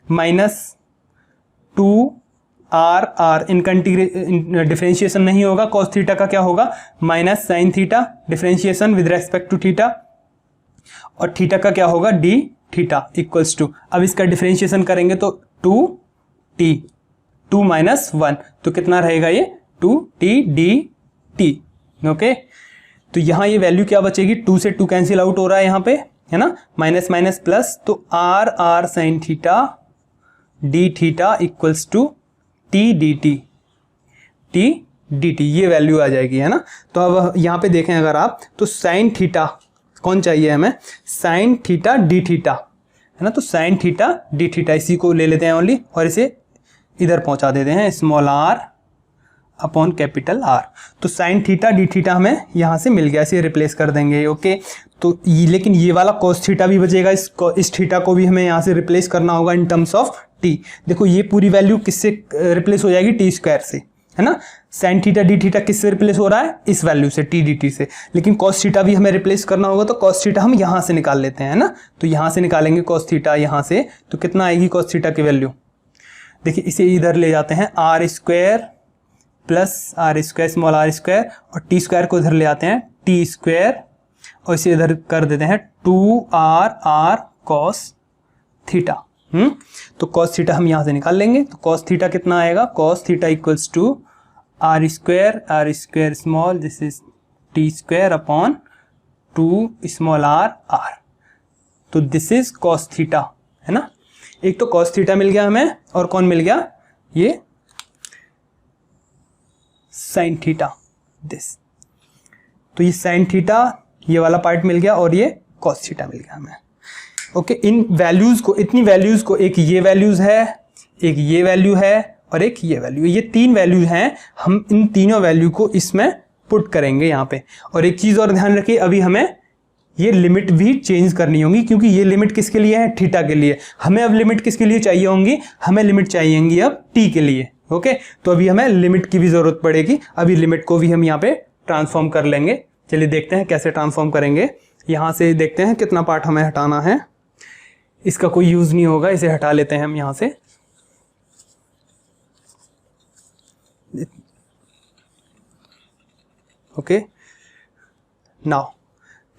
-2r इनका डिफरेंशिएशन नहीं होगा, कॉस थीटा का क्या होगा minus sine theta, differentiation with respect to theta, और थीटा का क्या होगा डी थीटा इक्वल्स टू, अब इसका डिफरेंशिएशन करेंगे तो 2t 2 - 1 तो कितना रहेगा ये 2t dt। ओके, तो यहाँ ये वैल्यू क्या बचेगी, 2 से 2 कैंसिल आउट हो रहा है यहाँ पे, है ना, माइनस माइनस प्लस, तो r sine theta D theta equals to t dt, ये वैल्यू आ जाएगी, है ना। तो अब यहाँ पे देखें अगर आप, तो साइन थीटा कौन चाहिए हमें, साइन थीटा डी थीटा, है ना। तो साइन थीटा डी थीटा इसी को ले लेते हैं ओनली, और इसे इधर पहुंचा देते हैं small r upon capital R। तो साइन थीटा डी थीटा हमें यहाँ से मिल गया, इसे रिप्लेस कर देंगे। ओके, तो लेकिन ये वाला cos थीटा भी बचेगा, इस थीटा को भी हमें यहाँ से रिप्लेस करना होगा इन टर्म्स ऑफ t। देखो ये पूरी वैल्यू किससे रिप्लेस हो जाएगी, टी स्क्वायर से, है ना। साइन थीटा डी थीटा किससे रिप्लेस हो रहा है, इस वैल्यू से टी डी टी से, लेकिन cos थीटा भी हमें रिप्लेस करना होगा, तो cos थीटा हम यहाँ से निकाल लेते हैं, है ना। तो यहाँ से निकालेंगे cos थीटा यहाँ से, तो कितना आएगी cos थीटा की वैल्यू, देखिए इसे इधर ले जाते हैं, R square plus are square small R square, और टी स्क्वायर को इधर ले आते हैं टी स्क्वायर, और इसे इधर कर देते हैं 2r cos थीटा। तो cos थीटा हम यहाँ से निकाल लेंगे, तो cos थीटा कितना आएगा, cos theta equals to R square small, this is T square upon 2 small R. तो दिस इज cos थीटा, है ना। एक तो cos थीटा मिल गया हमें, और कौन मिल गया, ये साइन थीटा, दिस। तो ये साइन थीटा ये वाला पार्ट मिल गया, और ये cos थीटा मिल गया हमें। ओके, इन वैल्यूज को, इतनी वैल्यूज को, एक ये वैल्यूज है, एक ये वैल्यू है, और एक ये वैल्यू, ये 3 वैल्यूज हैं। हम इन तीनों वैल्यू को इसमें पुट करेंगे यहाँ पे। और एक चीज और ध्यान रखिए, अभी हमें ये लिमिट भी चेंज करनी होगी, क्योंकि ये लिमिट किसके लिए है, थीटा के लिए। हमें अब लिमिट किसके लिए चाहिए होंगी, हमें लिमिट चाहिए होंगी अब टी के लिए। ओके, तो अभी हमें लिमिट की भी जरूरत पड़ेगी, अभी लिमिट को भी हम यहाँ पे ट्रांसफॉर्म कर लेंगे। चलिए देखते हैं कैसे ट्रांसफॉर्म करेंगे। यहाँ से देखते हैं कितना पार्ट हमें हटाना है, इसका कोई यूज नहीं होगा, इसे हटा लेते हैं हम यहाँ से। Okay, now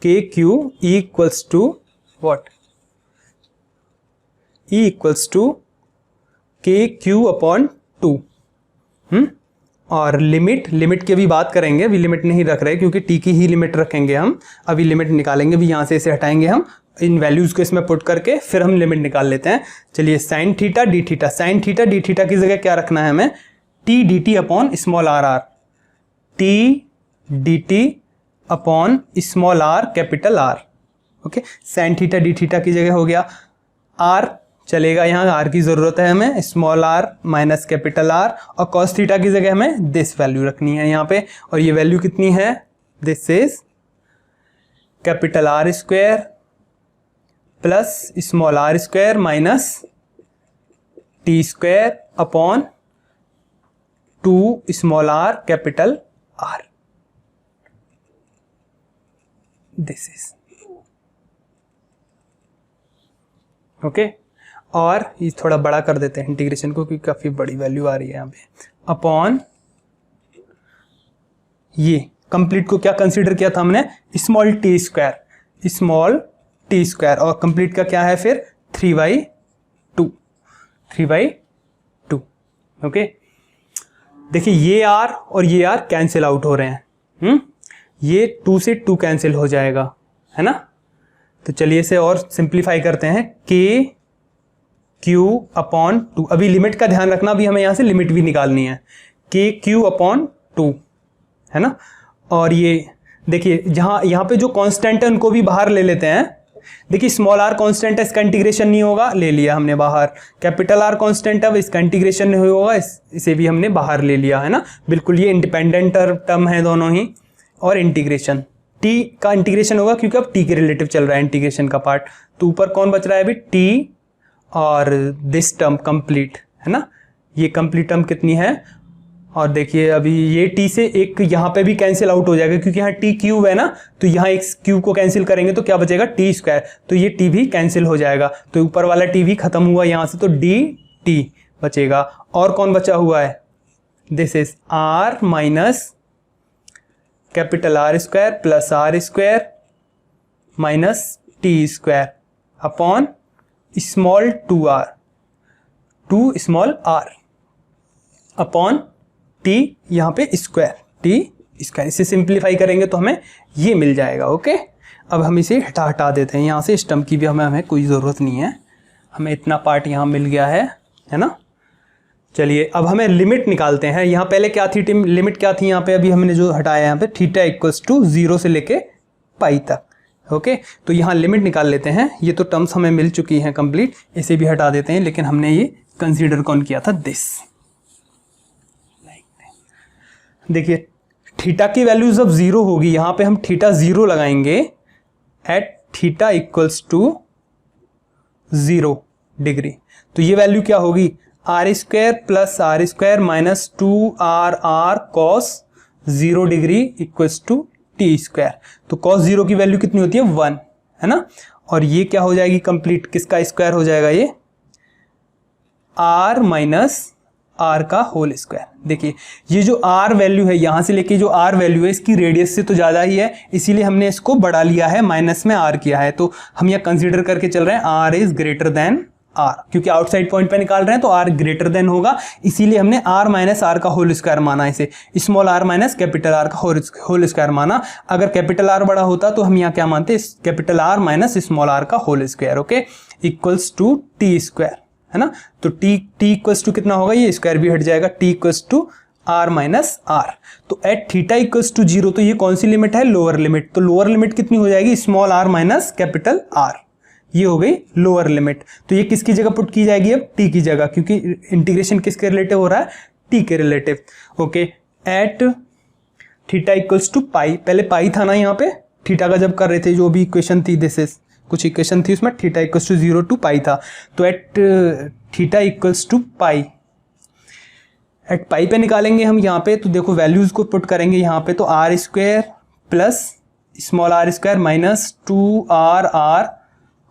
K Q equals to what, E equals to K Q upon 2। और लिमिट की अभी बात करेंगे, अभी लिमिट नहीं रख रहे क्योंकि टी की ही लिमिट रखेंगे हम। अभी लिमिट निकालेंगे, भी यहाँ से इसे हटाएंगे हम, इन वैल्यूज को इसमें पुट करके फिर हम लिमिट निकाल लेते हैं। चलिए sine theta D theta, sine theta D theta की जगह क्या रखना है हमें, T D T upon small R R, T D T upon small R capital R. Okay, sine theta D theta की जगह हो गया आर, चलेगा यहाँ, आर की जरूरत है हमें, small R minus capital R, और कॉस थीटा की जगह हमें दिस वैल्यू रखनी है यहाँ पे। और ये वैल्यू कितनी है, this is capital R square plus small R square minus T square upon 2 small R capital R, this is okay. और ये थोड़ा बड़ा कर देते हैं इंटीग्रेशन को क्योंकि काफ़ी बड़ी वैल्यू आ रही है यहाँ पे, अपॉन ये कंप्लीट को क्या कंसीडर किया था हमने, स्मॉल टी स्क्वायर, और कंप्लीट का क्या है फिर 3/2, ओके। देखिए ये r और ये r कैंसिल आउट हो रहे हैं, ये 2 से 2 कैंसिल हो जाएगा, है ना। तो चलिए इसे और सिंप्लीफाई करते हैं, k q अपॉन 2, अभी लिमिट का ध्यान रखना, अभी हमें यहाँ से लिमिट भी निकालनी है, k q अपॉन 2, है ना। और ये देखिए यहाँ पे जो कांस्टेंट है उनको भी बाहर ले लेते हैं। देखिए स्मॉल r कांस्टेंट है, इसका इंटीग्रेशन नहीं होगा, ले लिया हमने बाहर। कैपिटल R कांस्टेंट है, इसका इंटीग्रेशन नहीं होगा, इसे भी हमने बाहर ले लिया, है ना। बिल्कुल ये इंडिपेंडेंट टर्म है दोनों ही। और इंटीग्रेशन t का इंटीग्रेशन होगा क्योंकि अब t के रिलेटिव चल रहा है इंटीग्रेशन का पार्ट। तो ऊपर कौन बच रहा है अभी, t और दिस टर्म कंप्लीट, है ना। ये कंप्लीट टर्म कितनी है, और देखिए अभी ये t से एक यहाँ पे भी कैंसिल आउट हो जाएगा क्योंकि यहाँ t क्यूब है ना, तो यहाँ एक क्यूब को कैंसिल करेंगे तो क्या बचेगा t स्क्वायर, तो ये t भी कैंसिल हो जाएगा, तो ऊपर वाला t भी खत्म हुआ यहाँ से, तो dt बचेगा। और कौन बचा हुआ है, this is r minus capital R square plus R square minus t square upon small 2r upon t यहाँ पे स्क्वायर, इसे सिंप्लीफाई करेंगे तो हमें ये मिल जाएगा, ओके। अब हम इसे हटा देते हैं यहाँ से, इस टर्म की भी हमें कोई ज़रूरत नहीं है, हमें इतना पार्ट यहाँ मिल गया है ना। चलिए अब हमें लिमिट निकालते हैं। यहाँ पहले क्या थी लिमिट क्या थी, यहाँ पे अभी हमने जो हटाया यहाँ पे थीटा इक्वल्स टू 0 से लेके पाई तक, ओके। तो यहाँ लिमिट निकाल लेते हैं। ये तो टर्म्स हमें मिल चुकी हैं कंप्लीट, इसे भी हटा देते हैं, लेकिन हमने ये कंसीडर कौन किया था, दिस। देखिए थीटा की वैल्यू जब 0 होगी, यहाँ पे हम थीटा 0 लगाएंगे at theta equals to 0 degree, तो ये वैल्यू क्या होगी, r square plus R square minus 2r cos 0 degree equals to t square. तो कॉस 0 की वैल्यू कितनी होती है, 1, है ना। और ये क्या हो जाएगी कंप्लीट, किसका स्क्वायर हो जाएगा, ये r माइनस r का होल स्क्वायर। देखिए ये जो r वैल्यू है, यहाँ से लेके जो r वैल्यू है इसकी रेडियस से तो ज़्यादा ही है, इसीलिए हमने इसको बढ़ा लिया है, माइनस में r किया है। तो हम यहाँ कंसीडर करके चल रहे हैं r is greater than r, क्योंकि आउटसाइड पॉइंट पे निकाल रहे हैं तो r ग्रेटर देन होगा, इसीलिए हमने r माइनस r का होल स्क्वायर माना, इसे small r minus capital R का होल स्क्वायर माना। अगर कैपिटल R बड़ा होता तो हम यहाँ क्या मानते, capital R minus small r का whole square, okay, equals to t square, है ना। तो t इक्वल्स टू कितना होगा, ये स्क्वायर भी हट जाएगा, t equals to r minus r। तो एट थीटा इक्वल्स टू 0, तो ये कौन सी लिमिट है, लोअर लिमिट। तो लोअर लिमिट कितनी हो जाएगी, small r minus capital R, ये हो गई लोअर लिमिट। तो ये किसकी जगह पुट की जाएगी, अब t की जगह, क्योंकि इंटीग्रेशन किसके रिलेटिव हो रहा है, t के relative, okay. At theta equals to pi, पहले पाई था ना यहाँ पे, थीटा का जब कर रहे थे जो भी इक्वेशन थी, दिस इज कुछ इक्वेशन थी उसमें theta equals to 0 to pi था। तो at theta equals to pi, at pi पे निकालेंगे हम यहाँ पे, तो देखो वैल्यूज को पुट करेंगे यहाँ पे, तो r square plus small r square minus 2r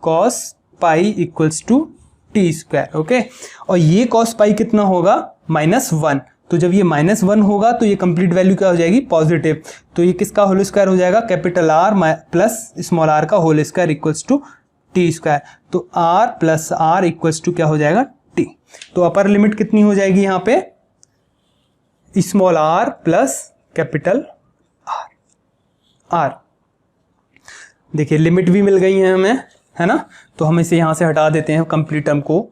cos pi equals to t square, okay. और ये कॉस पाई कितना होगा, -1। तो जब ये -1 होगा तो ये कंप्लीट वैल्यू क्या हो जाएगी, पॉजिटिव। तो ये किसका होल स्क्वायर हो जाएगा, capital R plus small r का whole square equals to t square. तो r plus r equals to क्या हो जाएगा, t। तो अपर लिमिट कितनी हो जाएगी यहाँ पे, small r plus capital R। देखिए लिमिट भी मिल गई है हमें, है ना। तो हम इसे यहाँ से हटा देते हैं कंप्लीट टर्म को,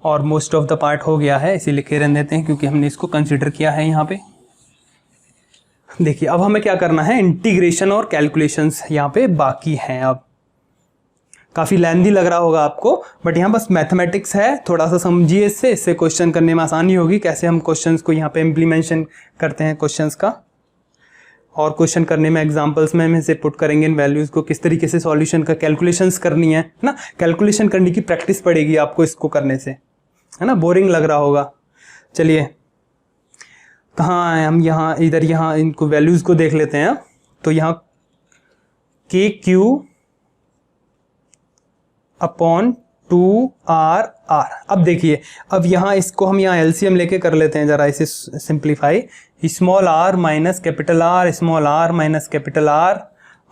और मोस्ट ऑफ द पार्ट हो गया है, इसे लिखे रहने देते हैं क्योंकि हमने इसको कंसीडर किया है यहाँ पे। देखिए अब हमें क्या करना है, इंटीग्रेशन और कैलकुलेशंस यहाँ पे बाकी हैं। अब काफ़ी लेंथी लग रहा होगा आपको, बट यहाँ बस मैथमेटिक्स है, थोड़ा सा समझिए इससे क्वेश्चन करने में आसानी होगी, कैसे हम क्वेश्चंस को यहाँ पे इम्प्लीमेंशन करते हैं क्वेश्चंस का, और क्वेश्चन करने में एग्जांपल्स में हम इसे पुट करेंगे इन वैल्यूज़ को, किस तरीके से सॉल्यूशन का कैलकुलेशंस करनी है ना। कैलकुलेशन करने की प्रैक्टिस पड़ेगी आपको इसको करने से, है ना। बोरिंग लग रहा होगा। चलिए कहाँ हैं हम, यहाँ इनको वैल्यूज़ को देख लेते हैं। तो यहाँ KQ अपॉन 2r r। अब देखिए, अब यहाँ इसको हम यहाँ एलसीएम लेके कर लेते हैं जरा इसे simplify. Small r minus capital R, small r minus capital R,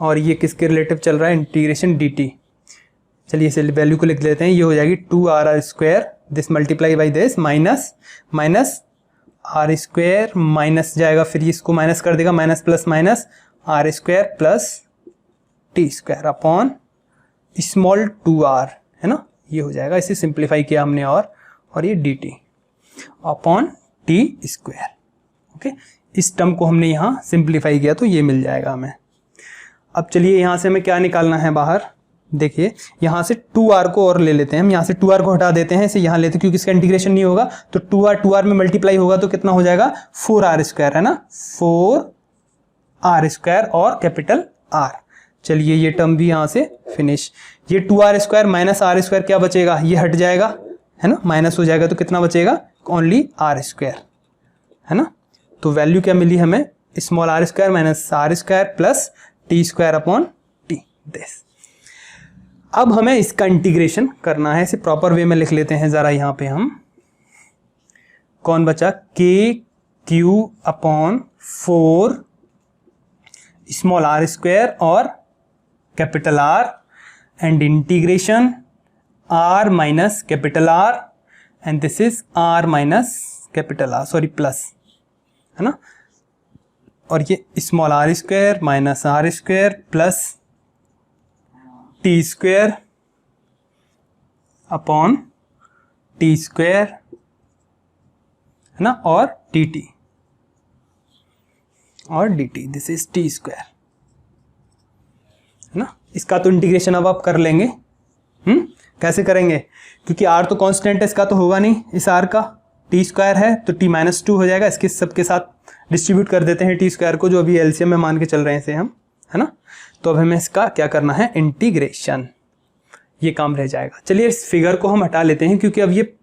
और ये किसके रिलेटिव चल रहा है, इंटीग्रेशन dt। चलिए इसे वैल्यू को लिख लेते हैं, ये हो जाएगी 2r square, this multiply by this, minus minus r square, minus जाएगा फिर इसको माइनस कर देगा, minus plus minus r square plus t square upon small 2r, है ना, ये हो जाएगा। इसे सिंप्लीफाई किया हमने और ये dt upon t square. Okay, इस टर्म को हमने यहाँ सिंप्लीफाई किया तो ये मिल जाएगा हमें। अब चलिए यहाँ से हमें क्या निकालना है बाहर, देखिए यहाँ से 2r को और ले लेते हैं हम, यहाँ से 2r को हटा देते हैं, इसे यहाँ लेते हैं क्योंकि इसका इंटीग्रेशन नहीं होगा, तो 2r में मल्टीप्लाई होगा तो कितना हो जाएगा, 4r स्क्वायर, है ना, 4r स्क्वायर और कैपिटल R। चलिए ये टर्म भी यहाँ से फिनिश। ये 2r square minus r square क्या बचेगा, ये हट जाएगा, है ना, माइनस हो जाएगा तो कितना बचेगा, ओनली r स्क्वायर, है ना। तो वैल्यू क्या मिली हमें, small r square minus r square plus t square upon t this. अब हमें इसका इंटीग्रेशन करना है, इसे प्रॉपर वे में लिख लेते हैं ज़रा। यहाँ पे हम कौन बचा, K Q upon 4 small r square और capital R and integration r minus capital R and this is r minus capital R, sorry plus, है ना, और ये small r square minus r square plus t square upon t square, है ना, और dt और dt, this is t square, है ना। इसका तो इंटीग्रेशन अब आप कर लेंगे, कैसे करेंगे, क्योंकि r तो कांस्टेंट है, इसका तो होगा नहीं, इस r का t स्क्वायर है तो t माइनस 2 हो जाएगा, इसके सबके साथ डिस्ट्रीब्यूट कर देते हैं t स्क्वायर को, जो अभी एलसीएम में मान के चल रहे हैं इसे हम, है ना। तो अब हमें इसका क्या करना है, इंटीग्रेशन, ये काम रह जाएगा। चलिए इस फिगर को हम हटा लेते हैं, क्योंकि अब ये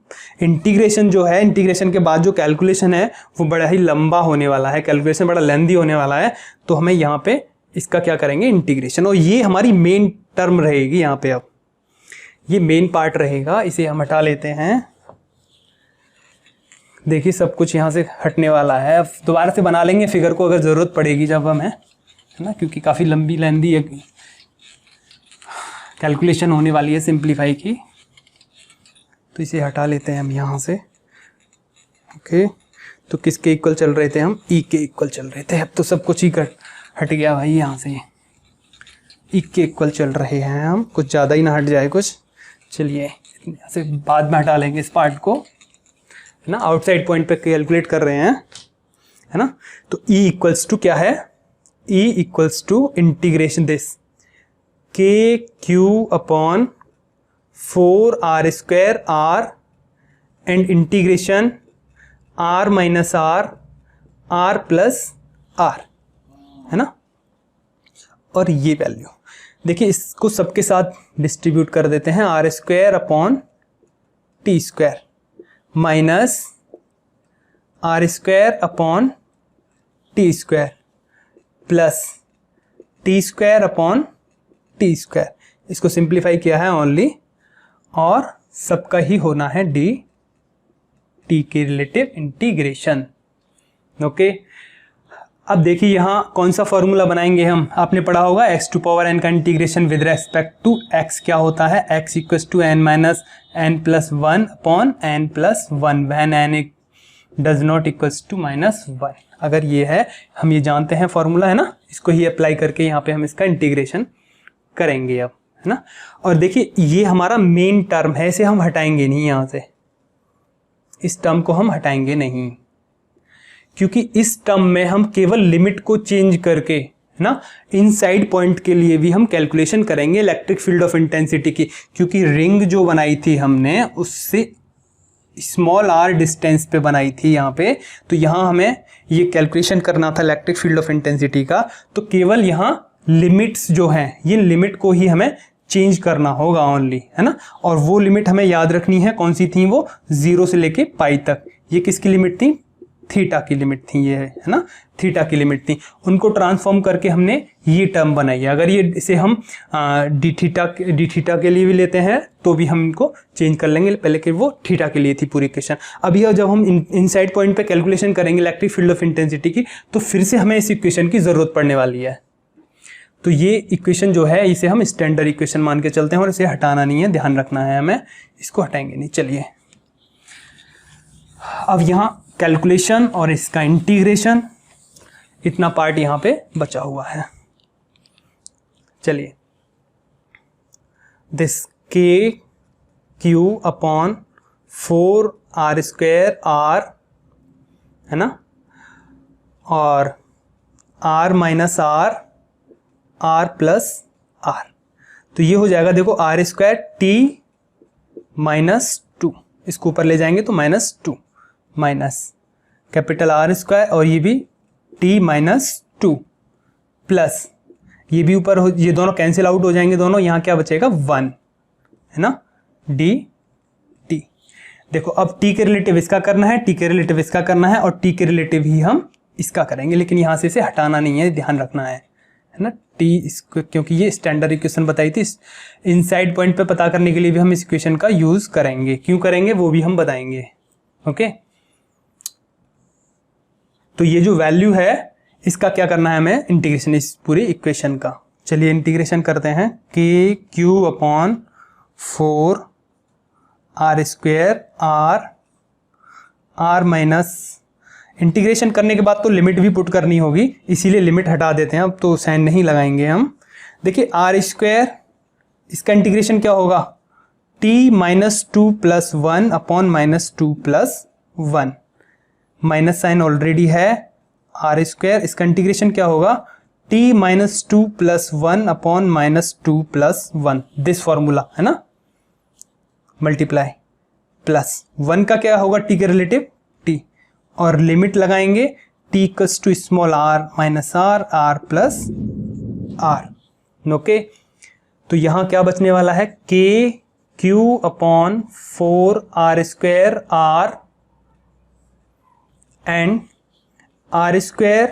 इंटीग्रेशन जो है, इंटीग्रेशन के बाद जो कैलकुलेशन है वो बड़ा ही लंबा होने वाला है, कैलकुलेशन बड़ा लेंदी होने वाला है। तो हमें यहाँ पे इसका क्या करेंगे, इंटीग्रेशन, और ये हमारी मेन टर्म रहेगी यहाँ पे। अब ये मेन पार्ट रहेगा, इसे हम हटा लेते हैं। देखिए सब कुछ यहाँ से हटने वाला है। अब दोबारा से बना लेंगे फिगर को अगर ज़रूरत पड़ेगी जब हमें, है ना, क्योंकि काफ़ी लंबी लेंदी कैलकुलेशन होने वाली है सिंप्लीफाई की। तो इसे हटा लेते हैं हम यहाँ से। ओके, तो किसके इक्वल चल रहे थे हम, ई के इक्वल चल रहे थे। अब तो सब कुछ ही हट गया भाई, यहाँ से ई के इक्वल चल रहे हैं हम, कुछ ज़्यादा ही ना हट जाए कुछ। चलिए यहाँ से बाद में हटा लेंगे इस पार्ट को, है ना, आउटसाइड पॉइंट पे कैलकुलेट कर रहे हैं, है ना। तो ई इक्वल्स टू क्या है, E equals to integration this के Q upon 4r square R and integration R minus R plus R, है ना। और ये वैल्यू देखिए, इसको सबके साथ डिस्ट्रीब्यूट कर देते हैं, R square upon T square minus R square upon T square plus T square upon T square. इसको सिंप्लीफाई किया है ओनली, और सबका ही होना है डी टी के रिलेटिव इंटीग्रेशन। ओके, अब देखिए यहाँ कौन सा फॉर्मूला बनाएंगे हम, आपने पढ़ा होगा x टू पावर n का integration with respect to x क्या होता है, x equals to n minus n plus 1 upon n plus 1 when n does not equals to minus 1। अगर ये है, हम ये जानते हैं फॉर्मूला, है ना, इसको ही अप्लाई करके यहाँ पे हम इसका इंटीग्रेशन करेंगे अब, है ना। और देखिए ये हमारा मेन टर्म है, इसे हम हटाएंगे नहीं यहाँ से, इस टर्म को हम हटाएंगे नहीं, क्योंकि इस टर्म में हम केवल लिमिट को चेंज करके, है ना, इनसाइड पॉइंट के लिए भी हम कैलकुलेशन करेंगे इलेक्ट्रिक फील्ड ऑफ इंटेंसिटी की, क्योंकि रिंग जो बनाई थी हमने उससे स्मॉल r डिस्टेंस पे बनाई थी यहाँ पे, तो यहाँ हमें ये कैलकुलेशन करना था इलेक्ट्रिक फील्ड ऑफ इंटेंसिटी का। तो केवल यहाँ लिमिट्स जो हैं, ये लिमिट को ही हमें चेंज करना होगा ओनली, है ना। और वो लिमिट हमें याद रखनी है, कौन सी थी वो, 0 से लेके पाई तक। ये किसकी लिमिट थी, थीटा की लिमिट थी, ये है ना, थीटा की लिमिट थी, उनको ट्रांसफॉर्म करके हमने ये टर्म बनाई है। अगर ये इसे हम डी थीटा के लिए भी लेते हैं तो भी हम इनको चेंज कर लेंगे, पहले कि वो थीटा के लिए थी पूरी इक्वेशन। अब यह जब हम इनसाइड पॉइंट पे कैलकुलेशन करेंगे इलेक्ट्रिक फील्ड ऑफ इंटेंसिटी की, तो फिर से हमें इस इक्वेशन की ज़रूरत पड़ने वाली है। तो ये इक्वेशन जो है इसे हम स्टैंडर्ड इक्वेशन मान के चलते हैं और इसे हटाना नहीं है, ध्यान रखना है हमें, इसको हटाएंगे नहीं। चलिए अब यहाँ कैलकुलेशन और इसका इंटीग्रेशन, इतना पार्ट यहाँ पे बचा हुआ है। चलिए, दिस के क्यू अपॉन 4r² r, है ना, और r minus r plus r, तो ये हो जाएगा देखो r² t माइनस 2, इसको ऊपर ले जाएंगे तो -2 माइनस कैपिटल R² और ये भी t माइनस 2 प्लस ये भी ऊपर हो, ये दोनों कैंसिल आउट हो जाएंगे दोनों, यहाँ क्या बचेगा 1, है ना, dt। देखो अब t के रिलेटिव इसका करना है, t के रिलेटिव इसका करना है और t के रिलेटिव ही हम इसका करेंगे, लेकिन यहाँ से इसे हटाना नहीं है, ध्यान रखना है ना। t इसको, क्योंकि ये स्टैंडर्ड इक्वेशन बताई थी, इनसाइड पॉइंट पे पता करने के लिए भी हम इस इक्वेशन का यूज करेंगे, क्यों करेंगे वो भी हम बताएंगे। ओके, तो ये जो वैल्यू है इसका क्या करना है हमें, इंटीग्रेशन इस पूरी इक्वेशन का। चलिए इंटीग्रेशन करते हैं, के Q upon 4r² r minus, integration करने के बाद तो लिमिट भी पुट करनी होगी, इसीलिए लिमिट हटा देते हैं, अब तो साइन नहीं लगाएंगे हम। देखिए r², इसका इंटीग्रेशन क्या होगा, t minus 2 plus 1 upon -2 plus 1, minus sine already है, r², इसका इंटीग्रेशन क्या होगा, t minus 2 plus 1 upon -2 plus 1, this formula है ना, मल्टीप्लाई प्लस 1 का क्या होगा t के रिलेटिव t, और लिमिट लगाएंगे t equals to small r minus r plus r। Okay, तो यहाँ क्या बचने वाला है, के Q upon 4r² r and r²,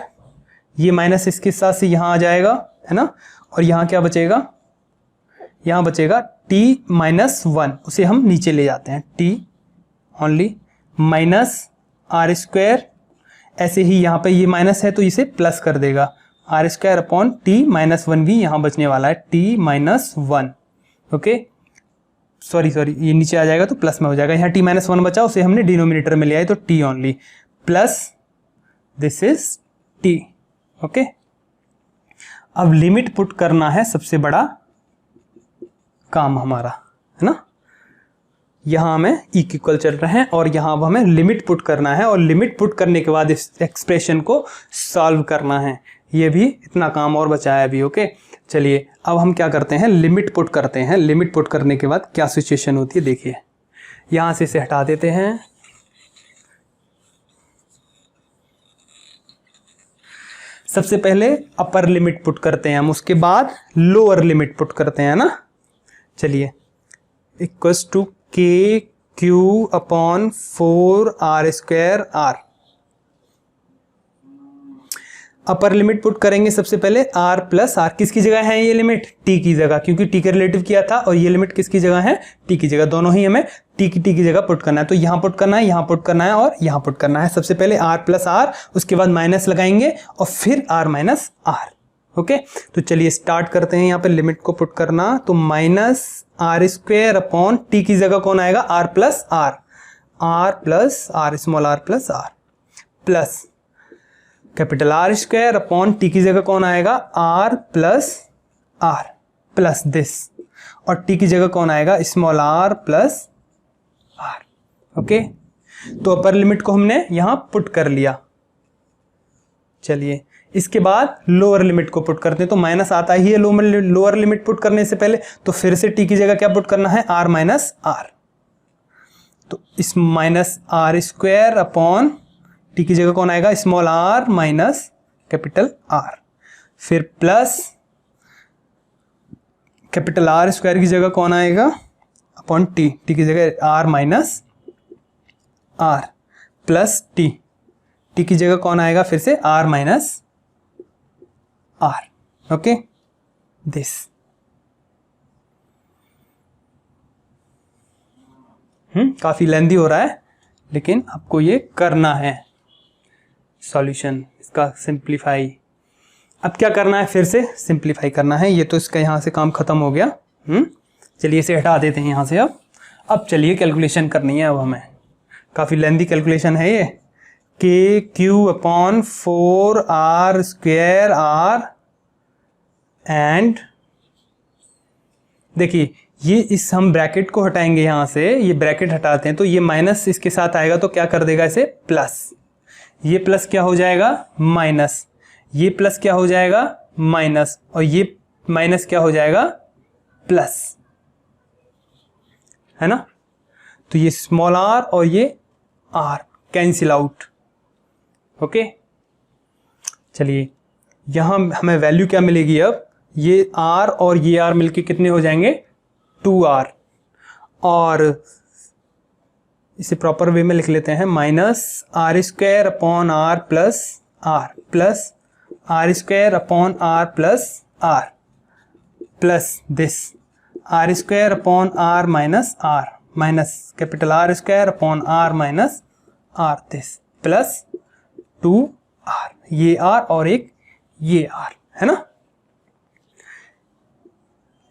ये माइनस इसके साथ से यहाँ आ जाएगा, है ना, और यहाँ क्या बचेगा, यहाँ बचेगा t माइनस 1, उसे हम नीचे ले जाते हैं, t ओनली माइनस r², ऐसे ही यहाँ पे ये माइनस है तो इसे प्लस कर देगा, r² अपॉन t माइनस 1 भी यहाँ बचने वाला है, t माइनस 1। ओके, सॉरी ये नीचे आ जाएगा तो प्लस में हो जाएगा, यहाँ t माइनस 1 बचा, उसे हमने डिनोमिनेटर में ले आए तो t only, plus this is t। Okay, अब लिमिट पुट करना है, सबसे बड़ा काम हमारा, है ना, यहाँ हमें इक्वल चल रहे हैं और यहाँ अब हमें लिमिट पुट करना है, और लिमिट पुट करने के बाद इस एक्सप्रेशन को सॉल्व करना है, ये भी इतना काम और बचा है अभी। ओके, चलिए अब हम क्या करते हैं, लिमिट पुट करते हैं। लिमिट पुट करने के बाद क्या सिचुएशन होती है देखिए, यहाँ से इसे हटा देते हैं, सबसे पहले अपर लिमिट पुट करते हैं हम, उसके बाद लोअर लिमिट पुट करते हैं ना। चलिए, equals to K Q upon 4r² r, upper limit put करेंगे सबसे पहले r प्लस r, किसकी जगह है ये लिमिट, t की जगह, क्योंकि t के रिलेटिव किया था, और ये लिमिट किसकी जगह है, t की जगह, दोनों ही हमें t की जगह पुट करना है, तो यहाँ पुट करना है, यहाँ पुट करना है और यहाँ पुट करना है। सबसे पहले r प्लस r, उसके बाद माइनस लगाएंगे और फिर r माइनस r। ओके, तो चलिए स्टार्ट करते हैं यहाँ पे लिमिट को पुट करना, तो माइनस r² अपॉन t की जगह कौन आएगा, r plus r, small r plus r, plus capital R² upon t की जगह कौन आएगा, r plus r, plus this, और t की जगह कौन आएगा, small r plus r। Okay, तो अपर लिमिट को हमने यहाँ पुट कर लिया। चलिए इसके बाद लोअर लिमिट को पुट करते हैं, तो माइनस आता ही है लोअर लिमिट पुट करने से पहले, तो फिर से t की जगह क्या पुट करना है, r माइनस r, तो इस माइनस r² अपॉन t की जगह कौन आएगा, small r minus capital R, फिर प्लस कैपिटल R² की जगह कौन आएगा, अपॉन t की जगह r minus r, plus t T की जगह कौन आएगा फिर से r minus r। Okay, this. काफी लेंदी हो रहा है लेकिन आपको ये करना है। सॉल्यूशन इसका सिंप्लीफाई, अब क्या करना है, फिर से सिंप्लीफाई करना है। ये तो इसका यहाँ से काम खत्म हो गया। चलिए इसे हटा देते हैं यहाँ से। अब चलिए कैलकुलेशन करनी है अब हमें। काफ़ी लेंदी कैलकुलेशन है ये। के Q upon 4r square r and देखिए ये इस हम ब्रैकेट को हटाएंगे यहाँ से, ये ब्रैकेट हटाते हैं तो ये माइनस इसके साथ आएगा तो क्या कर देगा इसे प्लस। ये प्लस क्या हो जाएगा माइनस, ये प्लस क्या हो जाएगा माइनस, और ये माइनस क्या हो जाएगा प्लस, है ना। तो ये स्मॉल r और ये r कैंसिल आउट। ओके, चलिए यहां हमें वैल्यू क्या मिलेगी अब, ये r और ये r मिलके कितने हो जाएंगे 2r, और इसे प्रॉपर वे में लिख लेते हैं minus r square upon r plus r square upon r plus this r square upon r minus capital R square upon r minus r this plus 2r, ये r और एक ये r, है ना।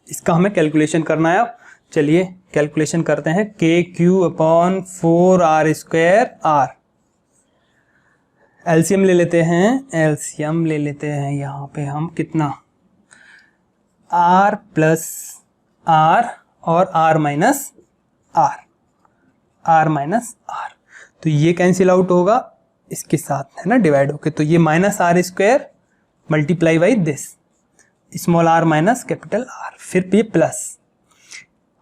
इसका हमें कैलकुलेशन करना है। अब चलिए कैलकुलेशन करते हैं। के Q upon 4r square r, LCM ले लेते हैं यहाँ पे हम कितना r प्लस r और r माइनस r, तो ये कैंसिल आउट होगा इसके साथ, है ना, डिवाइड होके। तो ये minus r square multiply by this small r minus capital R, फिर ये प्लस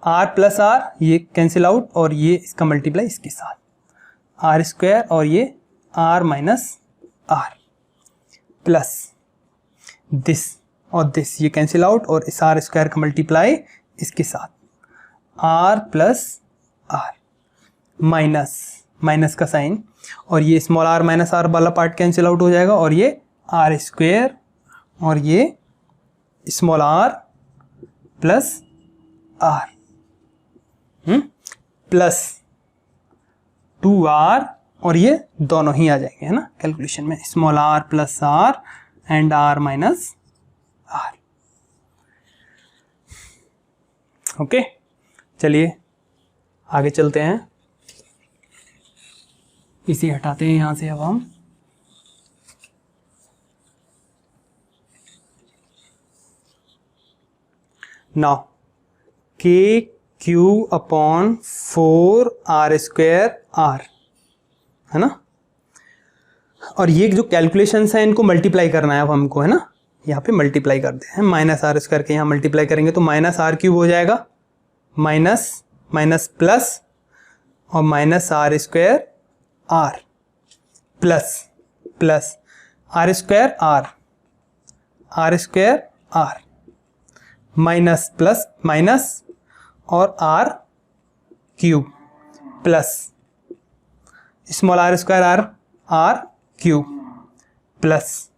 r प्लस r, ये कैंसिल आउट और ये इसका मल्टीप्लाई इसके साथ r स्क्वायर और ये r minus r plus this और दिस, ये कैंसिल आउट और इस r स्क्वायर का मल्टीप्लाई इसके साथ r प्लस r माइनस का साइन, और ये स्मॉल r माइनस r वाला पार्ट कैंसिल आउट हो जाएगा, और ये r स्क्वायर और ये small r plus r plus 2r, और ये दोनों ही आ जाएंगे, है ना, कैलकुलेशन में small r plus r and r minus r। Okay, चलिए आगे चलते हैं। इसे हटाते हैं यहां से। अब हम now K Q upon 4r square r, है ना, और ये जो कैलकुलेशंस हैं इनको मल्टीप्लाई करना है अब हमको, है ना। यहाँ पे मल्टीप्लाई करते हैं, माइनस r स्क्वायर के यहाँ मल्टीप्लाई करेंगे तो माइनस r क्यूब हो जाएगा, माइनस प्लस और minus r square r plus r square r minus plus minus और r cube plus small r square r cube plus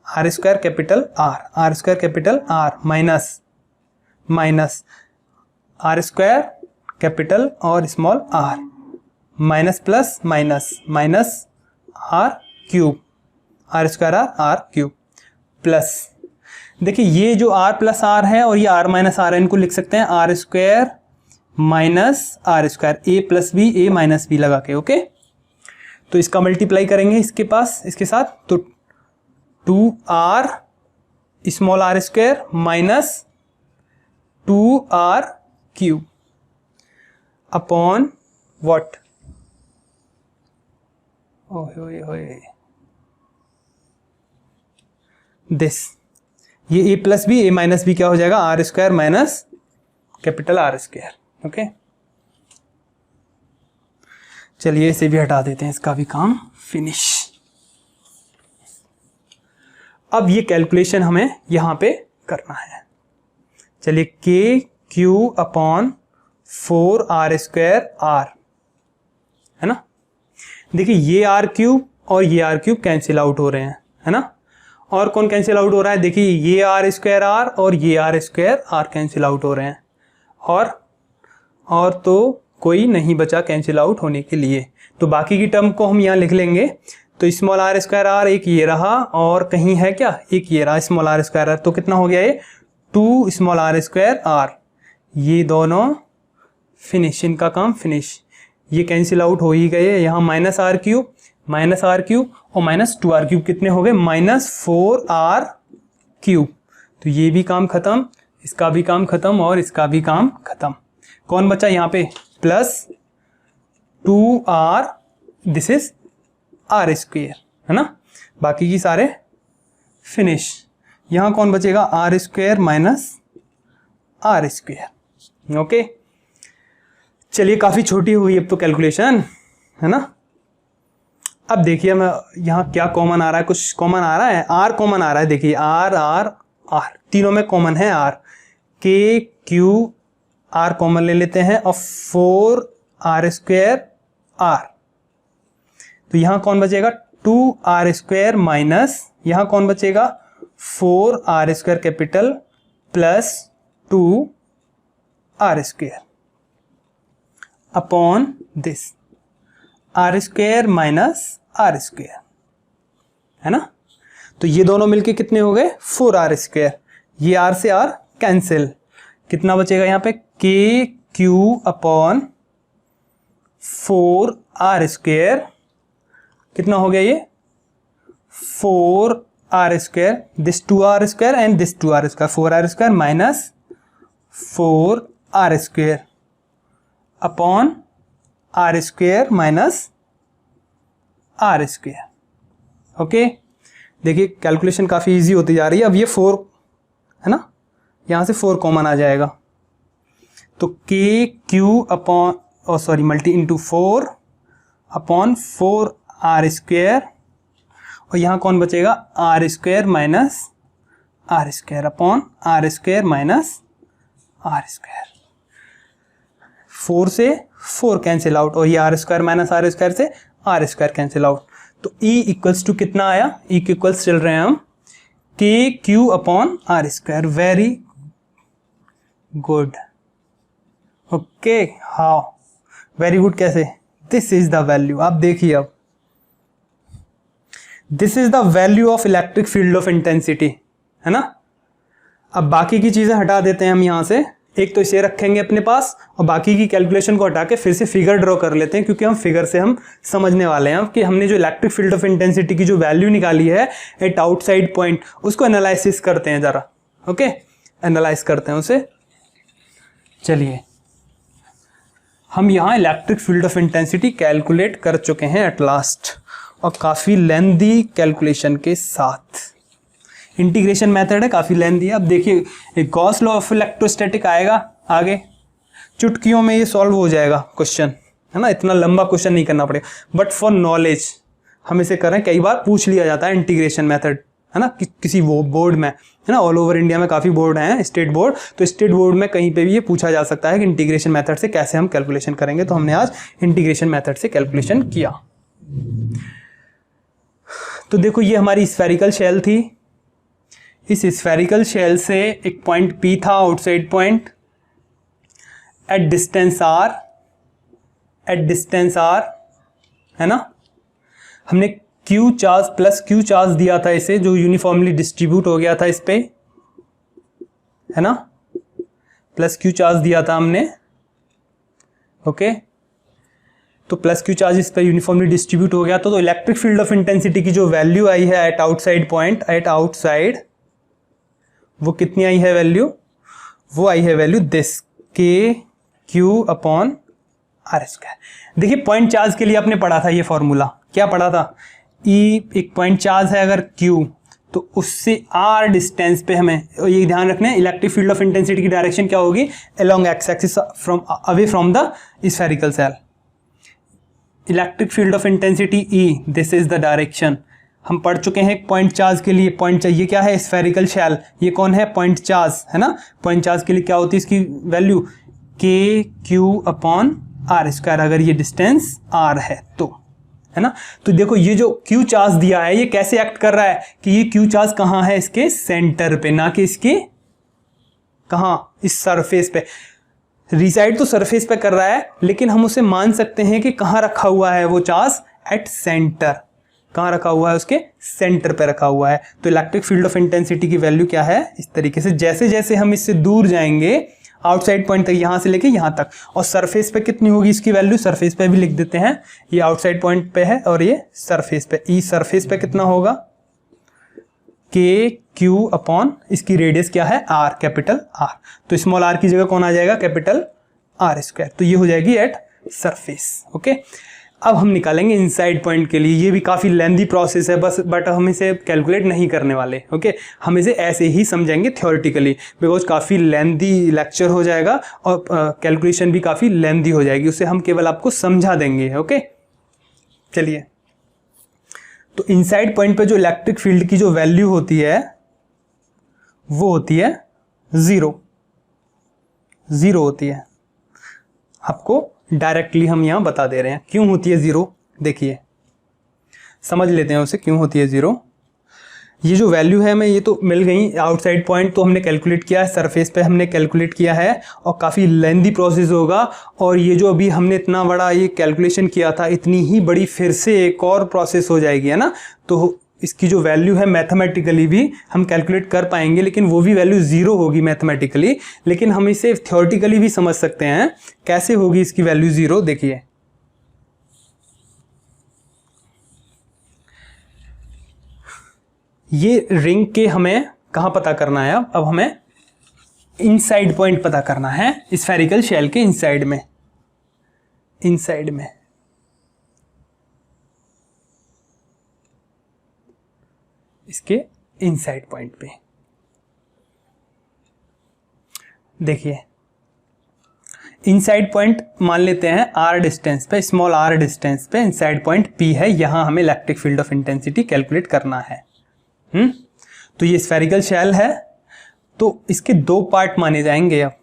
r square capital R minus r square capital और small r minus plus minus r cube r square r cube plus, देखिए ये जो r plus r है और ये r minus r है, इनको लिख सकते हैं r square minus r square, a plus b a minus b लगा के। ओके, तो इसका मल्टीप्लाई करेंगे इसके साथ, तो 2r small r square minus 2r cube upon what, this, ये a plus b a minus b क्या हो जाएगा r square minus capital R square. Okay, चलिए इसे भी हटा देते हैं, इसका भी काम फिनिश। अब ये कैलकुलेशन हमें यहां पे करना है। चलिए के Q upon 4r square r, है ना। देखिए ये आर क्यूब और ये आर क्यूब कैंसिल आउट हो रहे हैं, है ना। और कौन कैंसिल आउट हो रहा है, देखिए ये आर स्क्वायर आर और ये r square r cancel out हो रहे हैं, और तो कोई नहीं बचा कैंसिल आउट होने के लिए। तो बाकी की टर्म को हम यहाँ लिख लेंगे। तो स्मॉल आर स्क्वायर आर एक ये रहा, और कहीं है क्या, एक ये रहा स्मॉल आर स्क्वायर आर। तो कितना हो गया ये 2 स्मॉल आर स्क्वायर आर। ये दोनों फिनिश, इनका काम फिनिश। ये कैंसिल आउट हो ही गए। यहाँ माइनस आर क्यूब और माइनस 2r क्यूब कितने हो गए, -4r क्यूब। तो ये भी काम खत्म, इसका भी काम खत्म और इसका भी काम खत्म। कौन बचा यहाँ पे, +2r, this is are square, है ना। बाकी की सारे फिनिश। यहाँ कौन बचेगा, r square minus r square. Okay, चलिए काफ़ी छोटी हुई अब तो कैलकुलेशन, है ना। अब देखिए मैं यहाँ क्या कॉमन आ रहा है, कुछ कॉमन आ रहा है, आर कॉमन आ रहा है। देखिए आर आर आर तीनों में कॉमन है आर। के क्यू आर कॉमन ले लेते हैं और 4r स्क्वायर आर। तो यहाँ कौन बचेगा, 2r स्क्वायर माइनस यहाँ कौन बचेगा, 4r square capital plus 2r square upon this r square minus are square, है ना। तो ये दोनों मिलके कितने हो गए, 4r स्क्वायर। ये r से r कैंसिल, कितना बचेगा यहाँ पे, के क्यू अपॉन 4r स्क्वायर। कितना हो गया ये 4r square, this 2r square and this 2r square, 4r square minus 4r square upon r square minus are square. Okay, देखिए कैलकुलेशन काफ़ी इजी होती जा रही है। अब ये 4 है ना, यहाँ से 4 कॉमन आ जाएगा। तो k Q upon sorry multi into 4 upon 4r square, और यहाँ कौन बचेगा, r square minus are square upon r square minus are square. 4 से 4 कैंसिल आउट, और ये r square minus are square से आर स्क्वायर कैंसिल आउट। तो E equals to कितना आया, E के इक्वल्स चल रहे हैं हम k Q upon r square. Very good. Okay, how very good कैसे, दिस इज द वैल्यू। आप देखिए अब this is the value of electric field of intensity, है ना। अब बाकी की चीजें हटा देते हैं हम यहाँ से, एक तो इसे रखेंगे अपने पास और बाकी की कैलकुलेशन को हटा के फिर से फिगर ड्रॉ कर लेते हैं, क्योंकि हम फिगर से हम समझने वाले हैं कि हमने जो इलेक्ट्रिक फील्ड ऑफ इंटेंसिटी की जो वैल्यू निकाली है एट आउटसाइड पॉइंट, उसको एनालिसिस करते हैं जरा। ओके, एनालाइज करते हैं उसे। चलिए, हम यहाँ electric field of intensity calculate कर चुके हैं एट लास्ट, और काफ़ी लेंथी कैलकुलेशन के साथ। इंटीग्रेशन मेथड है, काफ़ी लेंथी है। अब देखिए एक गॉस लॉ ऑफ इलेक्ट्रोस्टैटिक आएगा आगे, चुटकियों में ये सॉल्व हो जाएगा क्वेश्चन, है ना। इतना लंबा क्वेश्चन नहीं करना पड़ेगा, बट फॉर नॉलेज हम इसे करें। कई बार पूछ लिया जाता है इंटीग्रेशन मेथड, है ना, किसी वो बोर्ड में, है ना। ऑल ओवर इंडिया में काफ़ी बोर्ड हैं, स्टेट बोर्ड, तो स्टेट बोर्ड में कहीं पे भी ये पूछा जा सकता है कि इंटीग्रेशन मेथड से कैसे हम कैलकुलेशन करेंगे। तो हमने आज इंटीग्रेशन मेथड से कैलकुलेशन किया। तो देखो ये हमारी स्फेरिकल शेल थी। इस स्फेरिकल शेल से एक पॉइंट P था, outside point, at distance R, है ना। हमने Q charge plus Q charge दिया था इसे, जो यूनिफॉर्मली डिस्ट्रीब्यूट हो गया था इस पे, है ना। प्लस Q चार्ज दिया था हमने। ओके, तो प्लस Q चार्ज इस पर यूनिफॉर्मली डिस्ट्रीब्यूट हो गया। तो इलेक्ट्रिक फील्ड ऑफ इंटेंसिटी की जो वैल्यू आई है at outside point, at outside, वो कितनी आई है वैल्यू, वो आई है वैल्यू दिस के क्यू अपॉन आर स्क्वायर। देखिए पॉइंट चार्ज के लिए आपने पढ़ा था ये फॉर्मूला, क्या पढ़ा था, E एक पॉइंट चार्ज है अगर Q, तो उससे R डिस्टेंस पे हमें ये ध्यान रखना है, इलेक्ट्रिक फील्ड ऑफ इंटेंसिटी की डायरेक्शन क्या होगी, along x axis from away from the spherical shell. Electric field of intensity E, this is the direction. हम पढ़ चुके हैं पॉइंट चार्ज के लिए, पॉइंट चाहिए क्या है, स्फेरिकल शेल। ये कौन है, पॉइंट चार्ज, है ना। पॉइंट चार्ज के लिए क्या होती है इसकी वैल्यू, के क्यू अपॉन आर स्क्वायर, अगर ये डिस्टेंस R है तो, है ना। तो देखो ये जो क्यू चार्ज दिया है ये कैसे एक्ट कर रहा है कि ये क्यू चार्ज कहाँ है, इसके सेंटर पे, ना कि इसके कहाँ, इस सरफेस पे। रिसाइड तो सरफेस पे कर रहा है, लेकिन हम उसे मान सकते हैं कि कहाँ रखा हुआ है वो चार्ज, एट सेंटर। कहाँ रखा हुआ है, उसके सेंटर पे रखा हुआ है। तो इलेक्ट्रिक फील्ड ऑफ इंटेंसिटी की वैल्यू क्या है, इस तरीके से, जैसे जैसे हम इससे दूर जाएंगे आउटसाइड पॉइंट तक, यहां से लेके यहां तक, और सरफेस पे कितनी होगी इसकी वैल्यू, सरफेस पे भी लिख देते हैं, ये आउटसाइड पॉइंट पे है और ये सरफेस पे, ई सरफेस पे कितना होगा, के क्यू अपॉन इसकी रेडियस क्या है, आर, कैपिटल आर। तो स्मॉल आर की जगह कौन आ जाएगा, कैपिटल आर स्क्वायर। तो ये हो जाएगी एट सरफेस। ओके, अब हम निकालेंगे इनसाइड पॉइंट के लिए। ये भी काफ़ी लेंदी प्रोसेस है बस, बट हम इसे कैलकुलेट नहीं करने वाले। ओके, हम इसे ऐसे ही समझेंगे थ्योरेटिकली, बिकॉज काफ़ी लेंदी लेक्चर हो जाएगा और कैलकुलेशन भी काफ़ी लेंदी हो जाएगी, उसे हम केवल आपको समझा देंगे। ओके, चलिए, तो इनसाइड पॉइंट पे जो इलेक्ट्रिक फील्ड की जो वैल्यू होती है वो होती है 0 होती है। आपको डायरेक्टली हम यहां बता दे रहे हैं क्यों होती है 0। देखिए, समझ लेते हैं उसे क्यों होती है 0। ये जो वैल्यू है हमें ये तो मिल गई, आउटसाइड पॉइंट तो हमने कैलकुलेट किया है, सरफेस पे हमने कैलकुलेट किया है, और काफ़ी लेंदी प्रोसेस होगा। और ये जो अभी हमने इतना बड़ा ये कैलकुलेशन किया था, इतनी ही बड़ी फिर से एक और प्रोसेस हो जाएगी, है ना। तो इसकी जो वैल्यू है मैथमेटिकली भी हम कैलकुलेट कर पाएंगे, लेकिन वो भी वैल्यू 0 होगी मैथमेटिकली, लेकिन हम इसे थ्योरेटिकली भी समझ सकते हैं। कैसे होगी इसकी वैल्यू 0, देखिए, ये रिंग के हमें कहाँ पता करना है, अब हमें इनसाइड पॉइंट पता करना है, स्फेरिकल शेल के इनसाइड में, इसके इनसाइड पॉइंट पे। देखिए, इनसाइड पॉइंट मान लेते हैं आर डिस्टेंस पे, स्मॉल आर डिस्टेंस पे इनसाइड पॉइंट पी है, यहां हमें electric field of intensity calculate करना है। तो ये स्फेरिकल शेल है, तो इसके 2 पार्ट माने जाएंगे। अब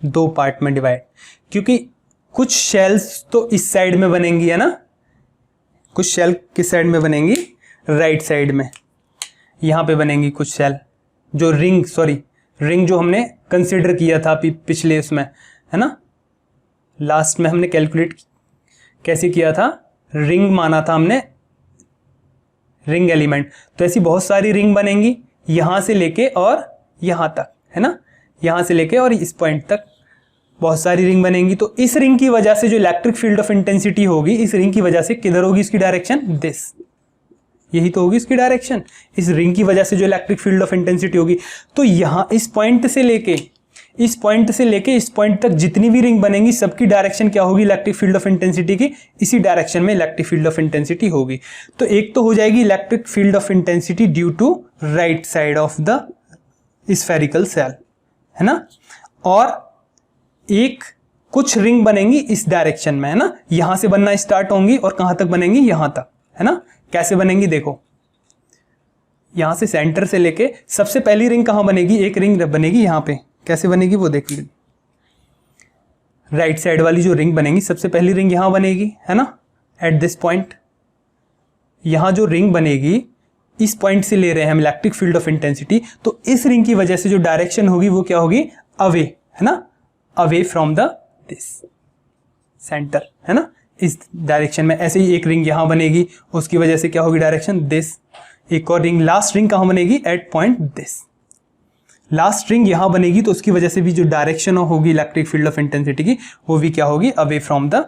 2 पार्ट में डिवाइड, क्योंकि कुछ शेल्स तो इस साइड में बनेंगी, है ना, कुछ शेल किस साइड में बनेंगी, राइट साइड में, यहां पे बनेंगी कुछ शेल, जो रिंग जो हमने कंसिडर किया था पिछले उसमें, है ना, लास्ट में हमने कैलकुलेट कैसे किया था, रिंग माना था हमने, रिंग एलिमेंट। तो ऐसी बहुत सारी रिंग बनेंगी यहां से लेके और यहां तक, है ना, यहां से लेके और इस पॉइंट तक बहुत सारी रिंग बनेंगी। तो इस रिंग की वजह से जो इलेक्ट्रिक फील्ड ऑफ इंटेंसिटी होगी, इस रिंग की वजह से किधर होगी इसकी डायरेक्शन, दिस, यही तो होगी इसकी डायरेक्शन, इस रिंग की वजह से जो इलेक्ट्रिक फील्ड ऑफ इंटेंसिटी होगी। तो यहां इस पॉइंट से लेके इस पॉइंट तक जितनी भी रिंग बनेंगी सबकी डायरेक्शन क्या होगी, इलेक्ट्रिक फील्ड ऑफ इंटेंसिटी की इसी डायरेक्शन में इलेक्ट्रिक फील्ड ऑफ इंटेंसिटी होगी। तो एक तो हो जाएगी electric field of intensity due to right side of the spherical shell, है ना, और एक कुछ रिंग बनेंगी इस डायरेक्शन में, है ना, यहां से बनना स्टार्ट होंगी और कहां तक बनेंगी, यहां तक, है ना। कैसे बनेंगी, देखो, यहां से सेंटर से लेके सबसे पहली रिंग कहां बनेगी, एक रिंग बनेगी यहां पे, कैसे बनेगी वो देख लीजिए, राइट साइड वाली जो रिंग बनेगी सबसे पहली रिंग यहां बनेगी, है ना, एट दिस पॉइंट। यहां जो रिंग बनेगी इस पॉइंट से ले रहे हैं हम इलेक्ट्रिक फील्ड ऑफ इंटेंसिटी, तो इस रिंग की वजह से जो डायरेक्शन होगी वो क्या होगी, अवे, है ना, away from the this centre, है ना, इस डायरेक्शन में। ऐसे ही एक रिंग यहां बनेगी, उसकी वजह से क्या होगी डायरेक्शन, दिस। एक और रिंग, लास्ट रिंग कहां बनेगी, at point this. Last ring यहां बनेगी तो उसकी वजह से भी जो डायरेक्शन होगी इलेक्ट्रिक फील्ड ऑफ इंटेंसिटी की वो भी क्या होगी, अवे फ्रॉम द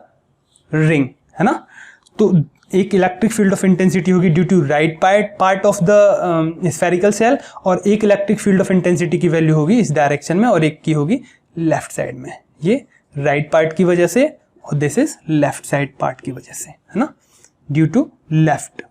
रिंग, है ना। तो एक इलेक्ट्रिक फील्ड ऑफ इंटेंसिटी होगी due to right part of the spherical shell, और एक इलेक्ट्रिक फील्ड ऑफ इंटेंसिटी की वैल्यू होगी इस डायरेक्शन में, और एक की होगी लेफ्ट साइड में। ये राइट पार्ट की वजह से और this is left side part की वजह से, है ना, ड्यू टू लेफ्ट।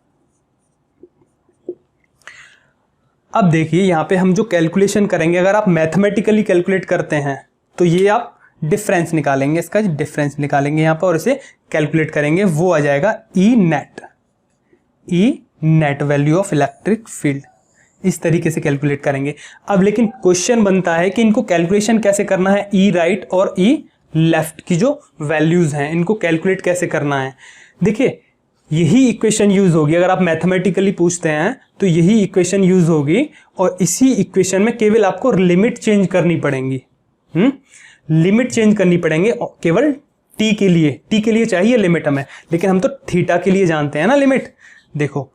अब देखिए यहां पे हम जो कैलकुलेशन करेंगे, अगर आप मैथमेटिकली कैलकुलेट करते हैं तो ये आप डिफरेंस निकालेंगे, इसका डिफरेंस निकालेंगे यहां पर और इसे कैलकुलेट करेंगे, वो आ जाएगा E net value of electric field. इस तरीके से कैलकुलेट करेंगे। अब लेकिन क्वेश्चन बनता है कि इनको कैलकुलेशन कैसे करना है, ई राइट और ई लेफ्ट की जो वैल्यूज हैं इनको कैलकुलेट कैसे करना है। देखिए यही इक्वेशन यूज होगी, अगर आप मैथमेटिकली पूछते हैं तो यही इक्वेशन यूज होगी, और इसी इक्वेशन में केवल आपको लिमिट चेंज करनी पड़ेंगी। लिमिट चेंज करनी पड़ेंगे केवल टी के लिए चाहिए लिमिट हमें, लेकिन हम तो थीटा के लिए जानते हैं ना लिमिट। देखो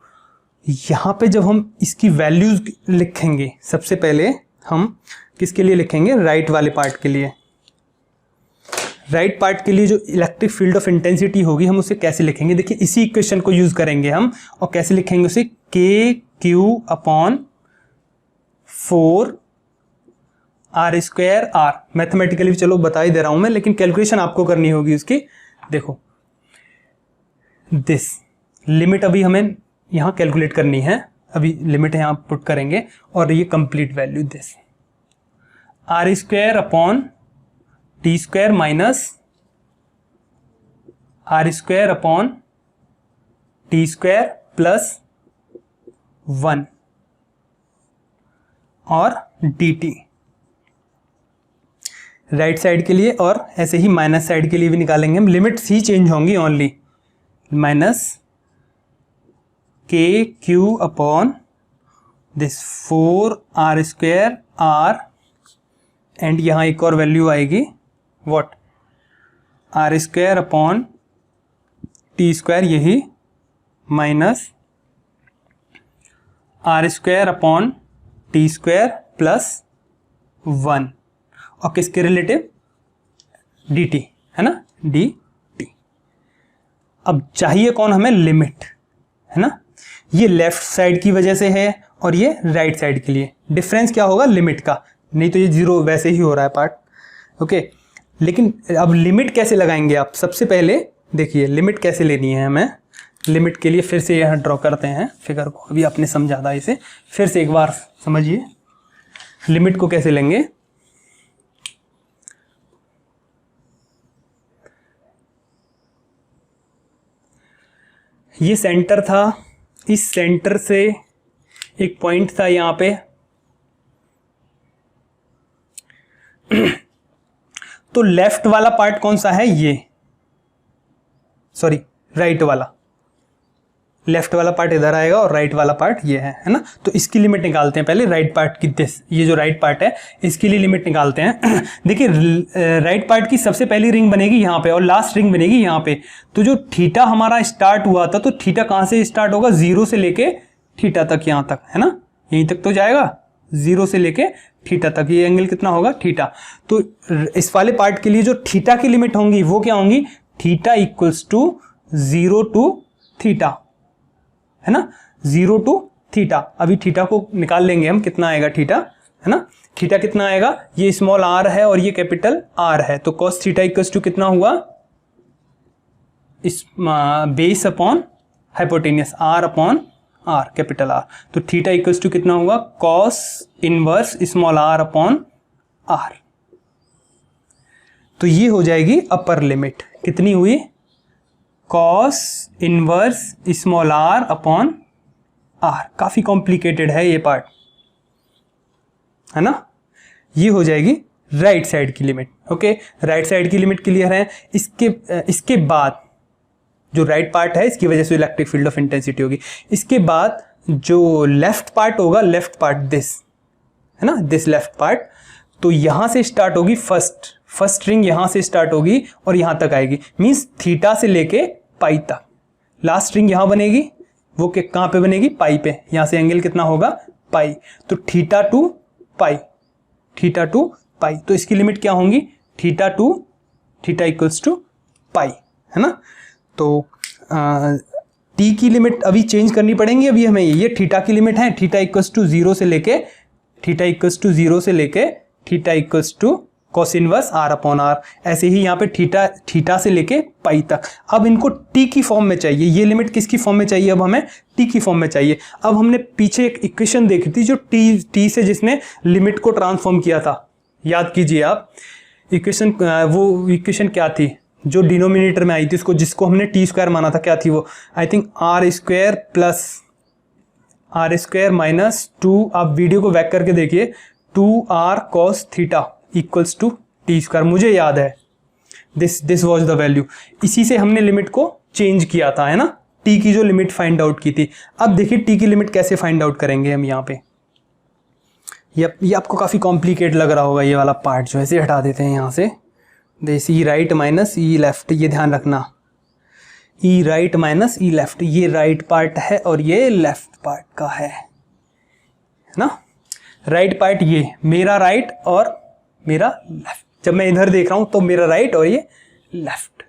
यहां पे जब हम इसकी वैल्यूज लिखेंगे, सबसे पहले हम किसके लिए लिखेंगे, राइट वाले पार्ट के लिए। राइट पार्ट के लिए जो इलेक्ट्रिक फील्ड ऑफ इंटेंसिटी होगी हम उसे कैसे लिखेंगे, देखिए इसी इक्वेशन को यूज करेंगे हम, और कैसे लिखेंगे उसे, k Q upon 4 are square r. Mathematically चलो बता ही दे रहा हूं मैं, लेकिन कैलकुलेशन आपको करनी होगी उसकी। देखो दिस लिमिट अभी हमें यहां कैलकुलेट करनी है, अभी लिमिट यहां पुट करेंगे, और ये complete value this r square upon T square minus are square upon T square plus 1 और डी टी राइट साइड के लिए, और ऐसे ही माइनस साइड के लिए भी निकालेंगे हम। लिमिट्स ही चेंज होंगी only, minus K Q upon this 4 are square R, and यहां एक और वैल्यू आएगी what, R square upon T square, यही minus are square upon T square plus 1, और किसके रिलेटिव, डी टी, है ना, डी टी। अब चाहिए कौन हमें, लिमिट, है ना। ये लेफ्ट साइड की वजह से है और ये राइट साइड के लिए। डिफरेंस क्या होगा, लिमिट का, नहीं तो ये जीरो वैसे ही हो रहा है पार्ट, ओके। लेकिन अब लिमिट कैसे लगाएंगे आप, सबसे पहले देखिए लिमिट कैसे लेनी है हमें। लिमिट के लिए फिर से यहाँ ड्रॉ करते हैं फिगर को, अभी आपने समझा था इसे, फिर से एक बार समझिए लिमिट को कैसे लेंगे। ये सेंटर था, इस सेंटर से एक पॉइंट था यहां पे, तो लेफ्ट वाला पार्ट कौन सा है, ये सॉरी राइट वाला, लेफ्ट वाला पार्ट इधर आएगा और राइट वाला पार्ट ये है ना। तो इसकी लिमिट निकालते हैं पहले, राइट पार्ट की, दिस ये जो राइट पार्ट है इसके लिए लिमिट निकालते हैं। देखिए राइट पार्ट की सबसे पहली रिंग बनेगी यहाँ पे और लास्ट रिंग बनेगी यहाँ पे। तो जो थीटा हमारा स्टार्ट हुआ था, तो थीटा कहाँ से स्टार्ट होगा, 0 से लेके थीटा तक, यहाँ तक, है ना, यहीं तक तो जाएगा, 0 से लेके थीटा तक। ये एंगल कितना होगा, थीटा। तो इस वाले पार्ट के लिए जो थीटा की लिमिट होंगी वो क्या होंगी, theta equals to 0 to theta, है ना, 0 टू थीटा। अभी थीटा को निकाल लेंगे हम, कितना आएगा थीटा, है ना। थीटा कितना आएगा, ये स्मॉल आर है और ये कैपिटल आर है, तो कॉस थीटा इक्वल्स टू कितना हुआ, इस base upon hypotenuse, r upon r, capital r. तो थीटा इक्वल्स टू कितना हुआ, cos inverse small r upon r. तो ये हो जाएगी अपर लिमिट, कितनी हुई, cos inverse small r upon r. काफी कॉम्प्लिकेटेड है ये पार्ट, है ना। ये हो जाएगी राइट साइड की लिमिट, ओके। राइट साइड की लिमिट क्लियर है। इसके बाद जो राइट पार्ट है, इसकी वजह से इलेक्ट्रिक फील्ड ऑफ इंटेंसिटी होगी। इसके बाद जो लेफ्ट पार्ट होगा, लेफ्ट पार्ट दिस, है ना, दिस लेफ्ट पार्ट, तो यहां से स्टार्ट होगी फर्स्ट रिंग, यहां से स्टार्ट होगी और यहां तक आएगी, मींस थीटा से लेके पाई तक। लास्ट रिंग यहां बनेगी, वो कहां पे बनेगी, पाई पे। यहां से एंगल कितना होगा, पाई। तो theta to pi, theta to pi. तो इसकी लिमिट क्या होंगी, theta to theta equals to pi, है ना। तो टी की लिमिट अभी चेंज करनी पड़ेंगी अभी हमें। ये थीटा की लिमिट है, थीटा इक्वल्स टू 0 से लेके, थीटा इक्वल्स टू 0 से लेके theta equals to cos inverse r upon r. ऐसे ही यहाँ पे थीटा से लेके पाई तक। अब इनको टी की फॉर्म में चाहिए, ये लिमिट किसकी फॉर्म में चाहिए, अब हमें टी की फॉर्म में चाहिए। अब हमने पीछे एक इक्वेशन देखी थी जो टी से जिसने लिमिट को ट्रांसफॉर्म किया था, याद कीजिए आप इक्वेशन। वो इक्वेशन क्या थी जो डिनोमिनेटर में आई थी, जिसको हमने टी स्क्वायर माना था, क्या थी वो, I think r square plus are square minus 2, आप वीडियो को बैक करके देखिए, 2r cos theta equals to T square, मुझे याद है, दिस वॉज द वैल्यू। इसी से हमने लिमिट को चेंज किया था, है ना, टी की जो लिमिट फाइंड आउट की थी। अब देखिए टी की लिमिट कैसे फाइंड आउट करेंगे हम यहाँ पे। ये आपको काफ़ी कॉम्प्लिकेट लग रहा होगा, ये वाला पार्ट जो है, इसे हटा देते हैं यहाँ से। This E right minus E left, ये ध्यान रखना, ई राइट माइनस ई लेफ्ट, ये राइट पार्ट है और ये लेफ्ट पार्ट का है ना। राइट पार्ट ये मेरा राइट और मेरा लेफ्ट, जब मैं इधर देख रहा हूं तो मेरा राइट और ये लेफ्ट,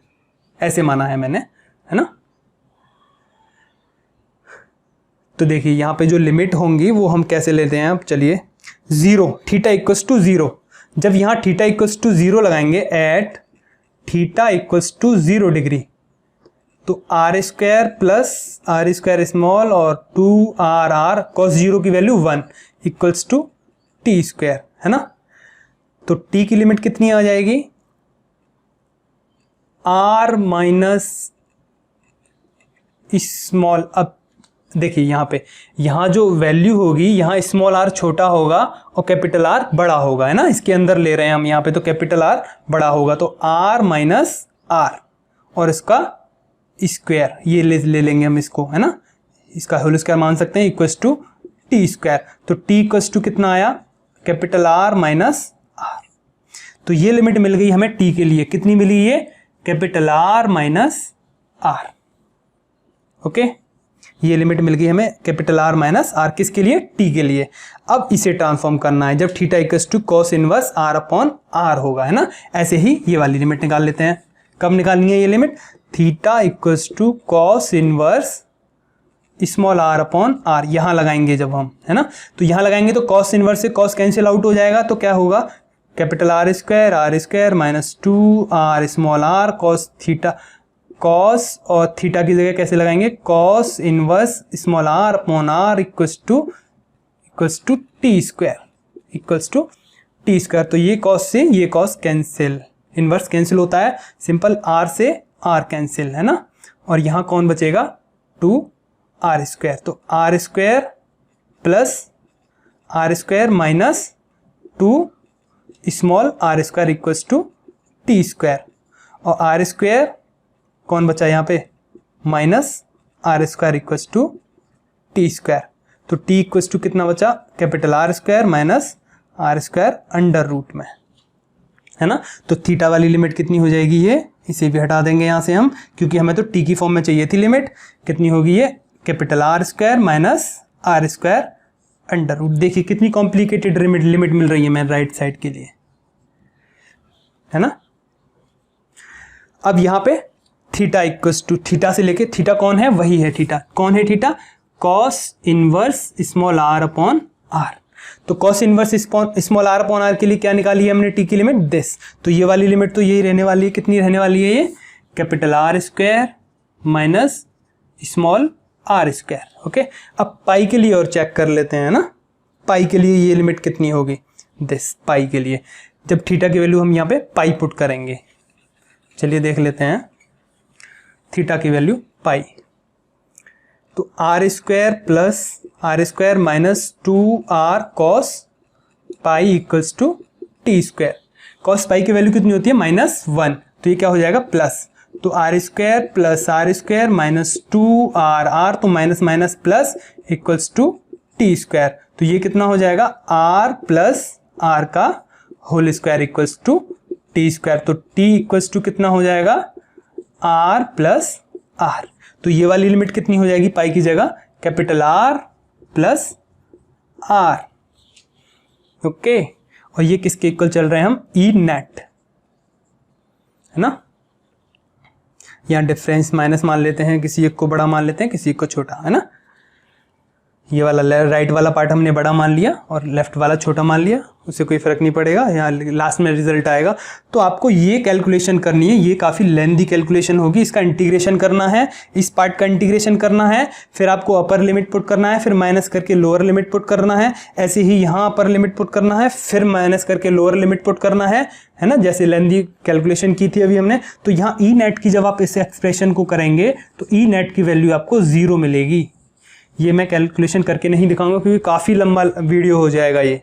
ऐसे माना है मैंने, है ना। तो देखिए यहाँ पे जो लिमिट होंगी वो हम कैसे लेते हैं, अब चलिए, 0 थीटा इक्वल्स टू 0, जब यहाँ थीटा इक्वल्स टू 0 लगाएंगे at theta equals to 0 degree, तो R square plus are square small और 2r cos 0 की value 1 equals to T square, है ना। तो टी की लिमिट कितनी आ जाएगी, r माइनस स्मॉल। अब देखिए यहाँ पे, यहाँ जो वैल्यू होगी, यहाँ स्मॉल r छोटा होगा और कैपिटल R बड़ा होगा, है ना, इसके अंदर ले रहे हैं हम यहाँ पे, तो कैपिटल R बड़ा होगा, तो r माइनस r और इसका स्क्वायर, ये ले लेंगे हम इसको, है ना, इसका होल स्क्वायर मान सकते हैं, इक्वल्स टू टी स्क्वायर। तो टी इक्वल्स टू कितना आया, कैपिटल R माइनस R। तो ये लिमिट मिल गई हमें टी के लिए, कितनी मिली, ये capital R minus R। Okay, ये लिमिट मिल गई हमें कैपिटल R माइनस R, किसके लिए, टी के लिए। अब इसे ट्रांसफॉर्म करना है जब theta equals to cos inverse R upon R होगा, है ना। ऐसे ही ये वाली लिमिट निकाल लेते हैं। कब निकालनी है ये limit, theta equals to cos inverse small r upon r, यहाँ लगाएंगे जब हम, है ना, तो यहाँ लगाएंगे तो कॉस इनवर्स से कॉस कैंसिल आउट हो जाएगा, तो क्या होगा, capital R square minus 2r small r cos theta, cos और थीटा की जगह कैसे लगाएंगे, cos inverse small r upon r equals to T square, तो ये कॉस से ये कॉस कैंसिल, इनवर्स कैंसिल होता है, सिंपल r से r कैंसिल, है ना, और यहाँ कौन बचेगा, 2r स्क्वायर, तो r square plus r square minus 2 small r square equals to T square, और r स्क्वायर कौन बचा यहाँ पे, minus r square equals to T square, तो t इक्वल्स टू कितना बचा, capital R square minus r square under root में, है ना। तो थीटा वाली लिमिट कितनी हो जाएगी, ये इसे भी हटा देंगे यहाँ से हम, क्योंकि हमें तो टी की फॉर्म में चाहिए थी लिमिट, कितनी होगी ये, capital R square minus R square under root. देखिए कितनी कॉम्प्लिकेटेड लिमिट मिल रही है मेरे राइट साइड के लिए, है ना। अब यहाँ पे थीटा इक्वल्स टू, थीटा से लेके, थीटा कौन है, वही है थीटा, कौन है theta, cos inverse small r upon r। तो cos inverse small r upon r के लिए क्या निकाली है हमने, टी की लिमिट दिस, तो ये वाली लिमिट तो यही रहने वाली है, कितनी रहने वाली है ये, capital R square minus small r square. Okay, अब पाई के लिए और चेक कर लेते हैं ना, पाई के लिए ये लिमिट कितनी होगी, दिस, पाई के लिए जब थीटा की वैल्यू हम यहाँ पे पाई पुट करेंगे, चलिए देख लेते हैं थीटा की वैल्यू पाई, तो r square plus r square minus 2r cos pi equals to T square. Cos pi की वैल्यू कितनी होती है, -1, तो ये क्या हो जाएगा, प्लस, तो r square plus r square minus 2r, तो minus minus plus equals to T square, तो ये कितना हो जाएगा, r प्लस r का whole square equals to T square, तो t इक्वल्स टू कितना हो जाएगा, r प्लस r, तो ये वाली लिमिट कितनी हो जाएगी पाई की जगह, capital R plus R। Okay, और ये किसके इक्वल चल रहे हैं हम, ई नेट, है ना। यहाँ डिफरेंस माइनस मान लेते हैं, किसी एक को बड़ा मान लेते हैं, किसी एक को छोटा, है ना। ये वाला राइट वाला पार्ट हमने बड़ा मान लिया और लेफ्ट वाला छोटा मान लिया, उससे कोई फर्क नहीं पड़ेगा, यहाँ लास्ट में रिजल्ट आएगा। तो आपको ये कैलकुलेशन करनी है, ये काफ़ी लेंथी कैलकुलेशन होगी, इसका इंटीग्रेशन करना है, इस पार्ट का इंटीग्रेशन करना है, फिर आपको अपर लिमिट पुट करना है, फिर माइनस करके लोअर लिमिट पुट करना है, ऐसे ही यहाँ अपर लिमिट पुट करना है, फिर माइनस करके लोअर लिमिट पुट करना है ना, जैसे लेंथी कैलकुलेशन की थी अभी हमने। तो यहाँ ई नेट की जब आप इस एक्सप्रेशन को करेंगे तो ई नेट की वैल्यू आपको 0 मिलेगी। ये मैं कैलकुलेशन करके नहीं दिखाऊंगा क्योंकि काफ़ी लंबा वीडियो हो जाएगा ये,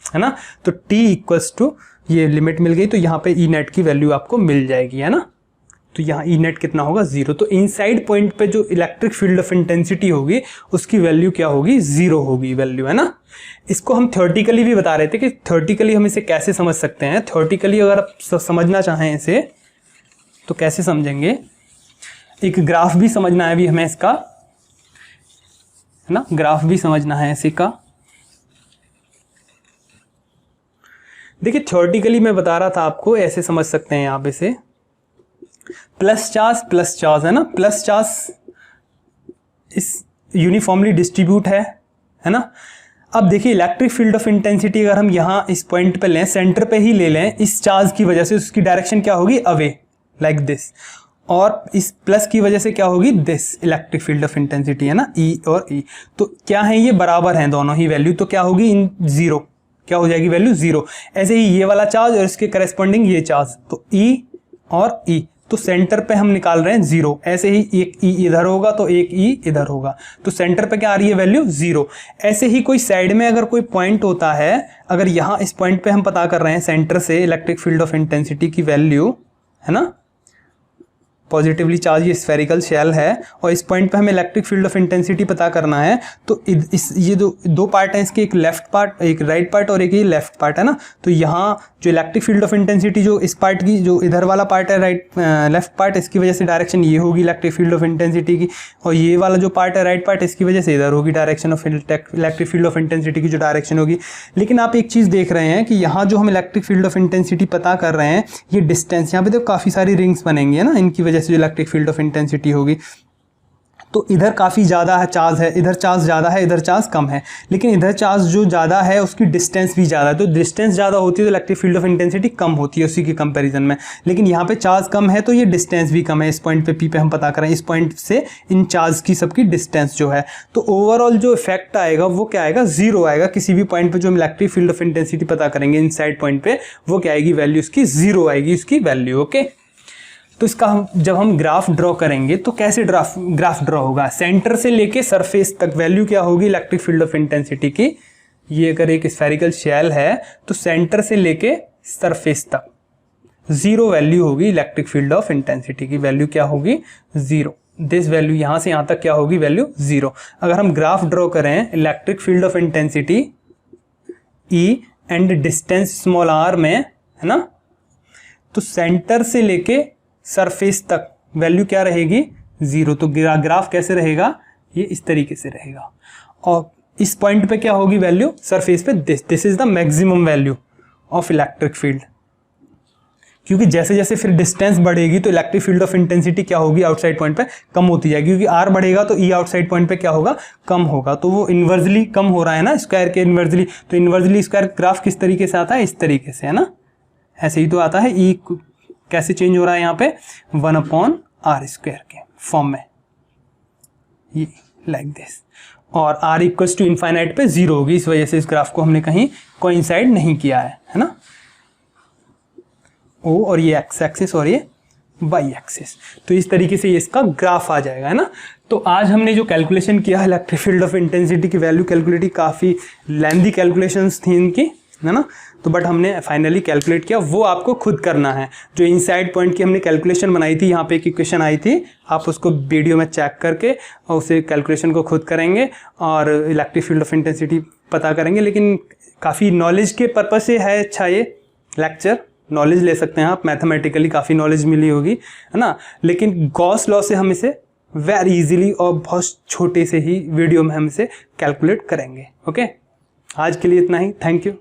है ना। तो t इक्वल्स टू ये लिमिट मिल गई, तो यहाँ पे ई नेट की वैल्यू आपको मिल जाएगी, है ना। तो यहाँ ई नेट कितना होगा 0। तो इनसाइड पॉइंट पे जो इलेक्ट्रिक फील्ड ऑफ इंटेंसिटी होगी उसकी वैल्यू क्या होगी, 0 होगी वैल्यू, है ना। इसको हम थ्योरेटिकली भी बता रहे थे कि थ्योरेटिकली हम इसे कैसे समझ सकते हैं। थ्योरेटिकली अगर आप समझना चाहें इसे तो कैसे समझेंगे, एक ग्राफ भी समझना है अभी हमें इसका, है ना, ग्राफ भी समझना है इसी का। देखिए थ्योरेटिकली मैं बता रहा था आपको, ऐसे समझ सकते हैं आप इसे, प्लस चार्ज है ना, प्लस चार्ज इस यूनिफॉर्मली डिस्ट्रीब्यूट है ना। अब देखिए इलेक्ट्रिक फील्ड ऑफ इंटेंसिटी अगर हम यहाँ इस पॉइंट पे लें, सेंटर पे ही ले लें, इस चार्ज की वजह से उसकी डायरेक्शन क्या होगी, अवे, लाइक दिस, और इस प्लस की वजह से क्या होगी, this electric field of intensity, है ना, ई और ई। तो क्या है, ये बराबर हैं दोनों ही वैल्यू, तो क्या होगी, इन 0, क्या हो जाएगी वैल्यू 0। ऐसे ही ये वाला चार्ज और इसके करस्पॉन्डिंग ये चार्ज, तो ई और ई, तो सेंटर पे हम निकाल रहे हैं 0। ऐसे ही एक ई इधर होगा तो एक ई इधर होगा, तो सेंटर पे क्या आ रही है वैल्यू 0। ऐसे ही कोई साइड में अगर कोई पॉइंट होता है, अगर यहाँ इस पॉइंट पे हम पता कर रहे हैं सेंटर से इलेक्ट्रिक फील्ड ऑफ इंटेंसिटी की वैल्यू, है ना, पॉजिटिवली चार्ज ये स्फेरिकल शेल है और इस पॉइंट पे हमें इलेक्ट्रिक फील्ड ऑफ इंटेंसिटी पता करना है, तो ये दो पार्ट हैं इसके, एक लेफ्ट पार्ट, एक राइट पार्ट और एक ये लेफ्ट पार्ट, है ना। तो यहाँ जो इलेक्ट्रिक फील्ड ऑफ इंटेंसिटी जो इस पार्ट की, जो इधर वाला पार्ट है लेफ्ट पार्ट, इसकी वजह से डायरेक्शन ये होगी इलेक्ट्रिक फील्ड ऑफ इंटेंसिटी की, और ये वाला जो पार्ट है राइट पार्ट, इसकी वजह से इधर होगी direction of electric field of intensity की जो डायरेक्शन होगी। लेकिन आप एक चीज़ देख रहे हैं कि यहाँ जो हम इलेक्ट्रिक फील्ड ऑफ इंटेंसिटी पता कर रहे हैं, ये डिस्टेंस, यहाँ पे देखो काफ़ी सारी रिंग्स बनेंगी, है ना, इनकी वजह से जो इलेक्ट्रिक फील्ड ऑफ इंटेंसिटी होगी। तो इधर काफ़ी ज़्यादा है चार्ज है, इधर चार्ज ज़्यादा है, इधर चार्ज कम है, लेकिन इधर चार्ज जो ज़्यादा है उसकी डिस्टेंस भी ज़्यादा है, तो डिस्टेंस ज़्यादा होती है तो इलेक्ट्रिक फील्ड ऑफ इंटेंसिटी कम होती है उसी के कंपैरिजन में। लेकिन यहाँ पे चार्ज कम है तो ये डिस्टेंस भी कम है, इस पॉइंट पे पी पे हम पता करें, इस पॉइंट से इन चार्ज की सबकी डिस्टेंस जो है, तो ओवरऑल जो इफेक्ट आएगा वो क्या आएगा, 0 आएगा। किसी भी पॉइंट पर जो हम इलेक्ट्रिक फील्ड ऑफ इंटेंसिटी पता करेंगे इन साइड पॉइंट पर, वो क्या आएगी वैल्यू, उसकी 0 आएगी उसकी वैल्यू, ओके। तो इसका जब हम ग्राफ ड्रॉ करेंगे तो कैसे ग्राफ ड्रॉ होगा, सेंटर से लेके सरफेस तक वैल्यू क्या होगी इलेक्ट्रिक फील्ड ऑफ इंटेंसिटी की। ये अगर एक स्फेरिकल शेल है तो सेंटर से लेके सरफेस तक 0 वैल्यू होगी इलेक्ट्रिक फील्ड ऑफ इंटेंसिटी की, वैल्यू क्या होगी 0। दिस वैल्यू यहाँ से यहाँ तक क्या होगी वैल्यू 0। अगर हम ग्राफ ड्रॉ करें electric field of intensity E and distance small r में, है ना, तो सेंटर से लेके सरफेस तक वैल्यू क्या रहेगी 0। तो ग्राफ कैसे रहेगा, ये इस तरीके से रहेगा, और इस पॉइंट पे क्या होगी वैल्यू सरफेस पे, this is the maximum value of electric field. क्योंकि जैसे जैसे फिर डिस्टेंस बढ़ेगी तो इलेक्ट्रिक फील्ड ऑफ इंटेंसिटी क्या होगी आउटसाइड पॉइंट पे कम होती जाएगी, क्योंकि r बढ़ेगा तो E आउटसाइड पॉइंट पे क्या होगा, कम होगा। तो वो इन्वर्सली कम हो रहा है ना, स्क्वायर के इन्वर्सली, तो इन्वर्सली स्क्वायर ग्राफ किस तरीके से आता है, इस तरीके से, है ना, ऐसे ही तो आता है। E कैसे चेंज हो रहा है यहाँ पे 1/r² के फॉर्म में, ये लाइक दिस, और r इक्वल्स टू इनफाइनाइट पे 0 होगी, इस वजह से इस ग्राफ को हमने कहीं कोइंसाइड नहीं किया है ना। O और ये एक्स एक्सिस और ये वाई एक्सिस, तो इस तरीके से ये इसका ग्राफ आ जाएगा, है ना। तो आज हमने जो कैलकुलेशन किया इलेक्ट्रिक फील्ड ऑफ इंटेंसिटी की वैल्यू कैलकुलेट, काफ़ी लेंथी कैलकुलेशंस थी इनकी, है ना, तो बट हमने फाइनली कैलकुलेट किया, वो आपको खुद करना है। जो इनसाइड पॉइंट की हमने कैलकुलेशन बनाई थी, यहाँ पे एक इक्वेशन आई थी, आप उसको वीडियो में चेक करके और उसे कैलकुलेशन को खुद करेंगे और इलेक्ट्रिक फील्ड ऑफ इंटेंसिटी पता करेंगे। लेकिन काफ़ी नॉलेज के पर्पज से है अच्छा ये लेक्चर, नॉलेज ले सकते हैं आप, मैथमेटिकली काफ़ी नॉलेज मिली होगी, है ना। लेकिन गॉस लॉ से हम इसे वेरी इजीली और बहुत छोटे से ही वीडियो में हम इसे कैलकुलेट करेंगे, ओके। आज के लिए इतना ही, थैंक यू।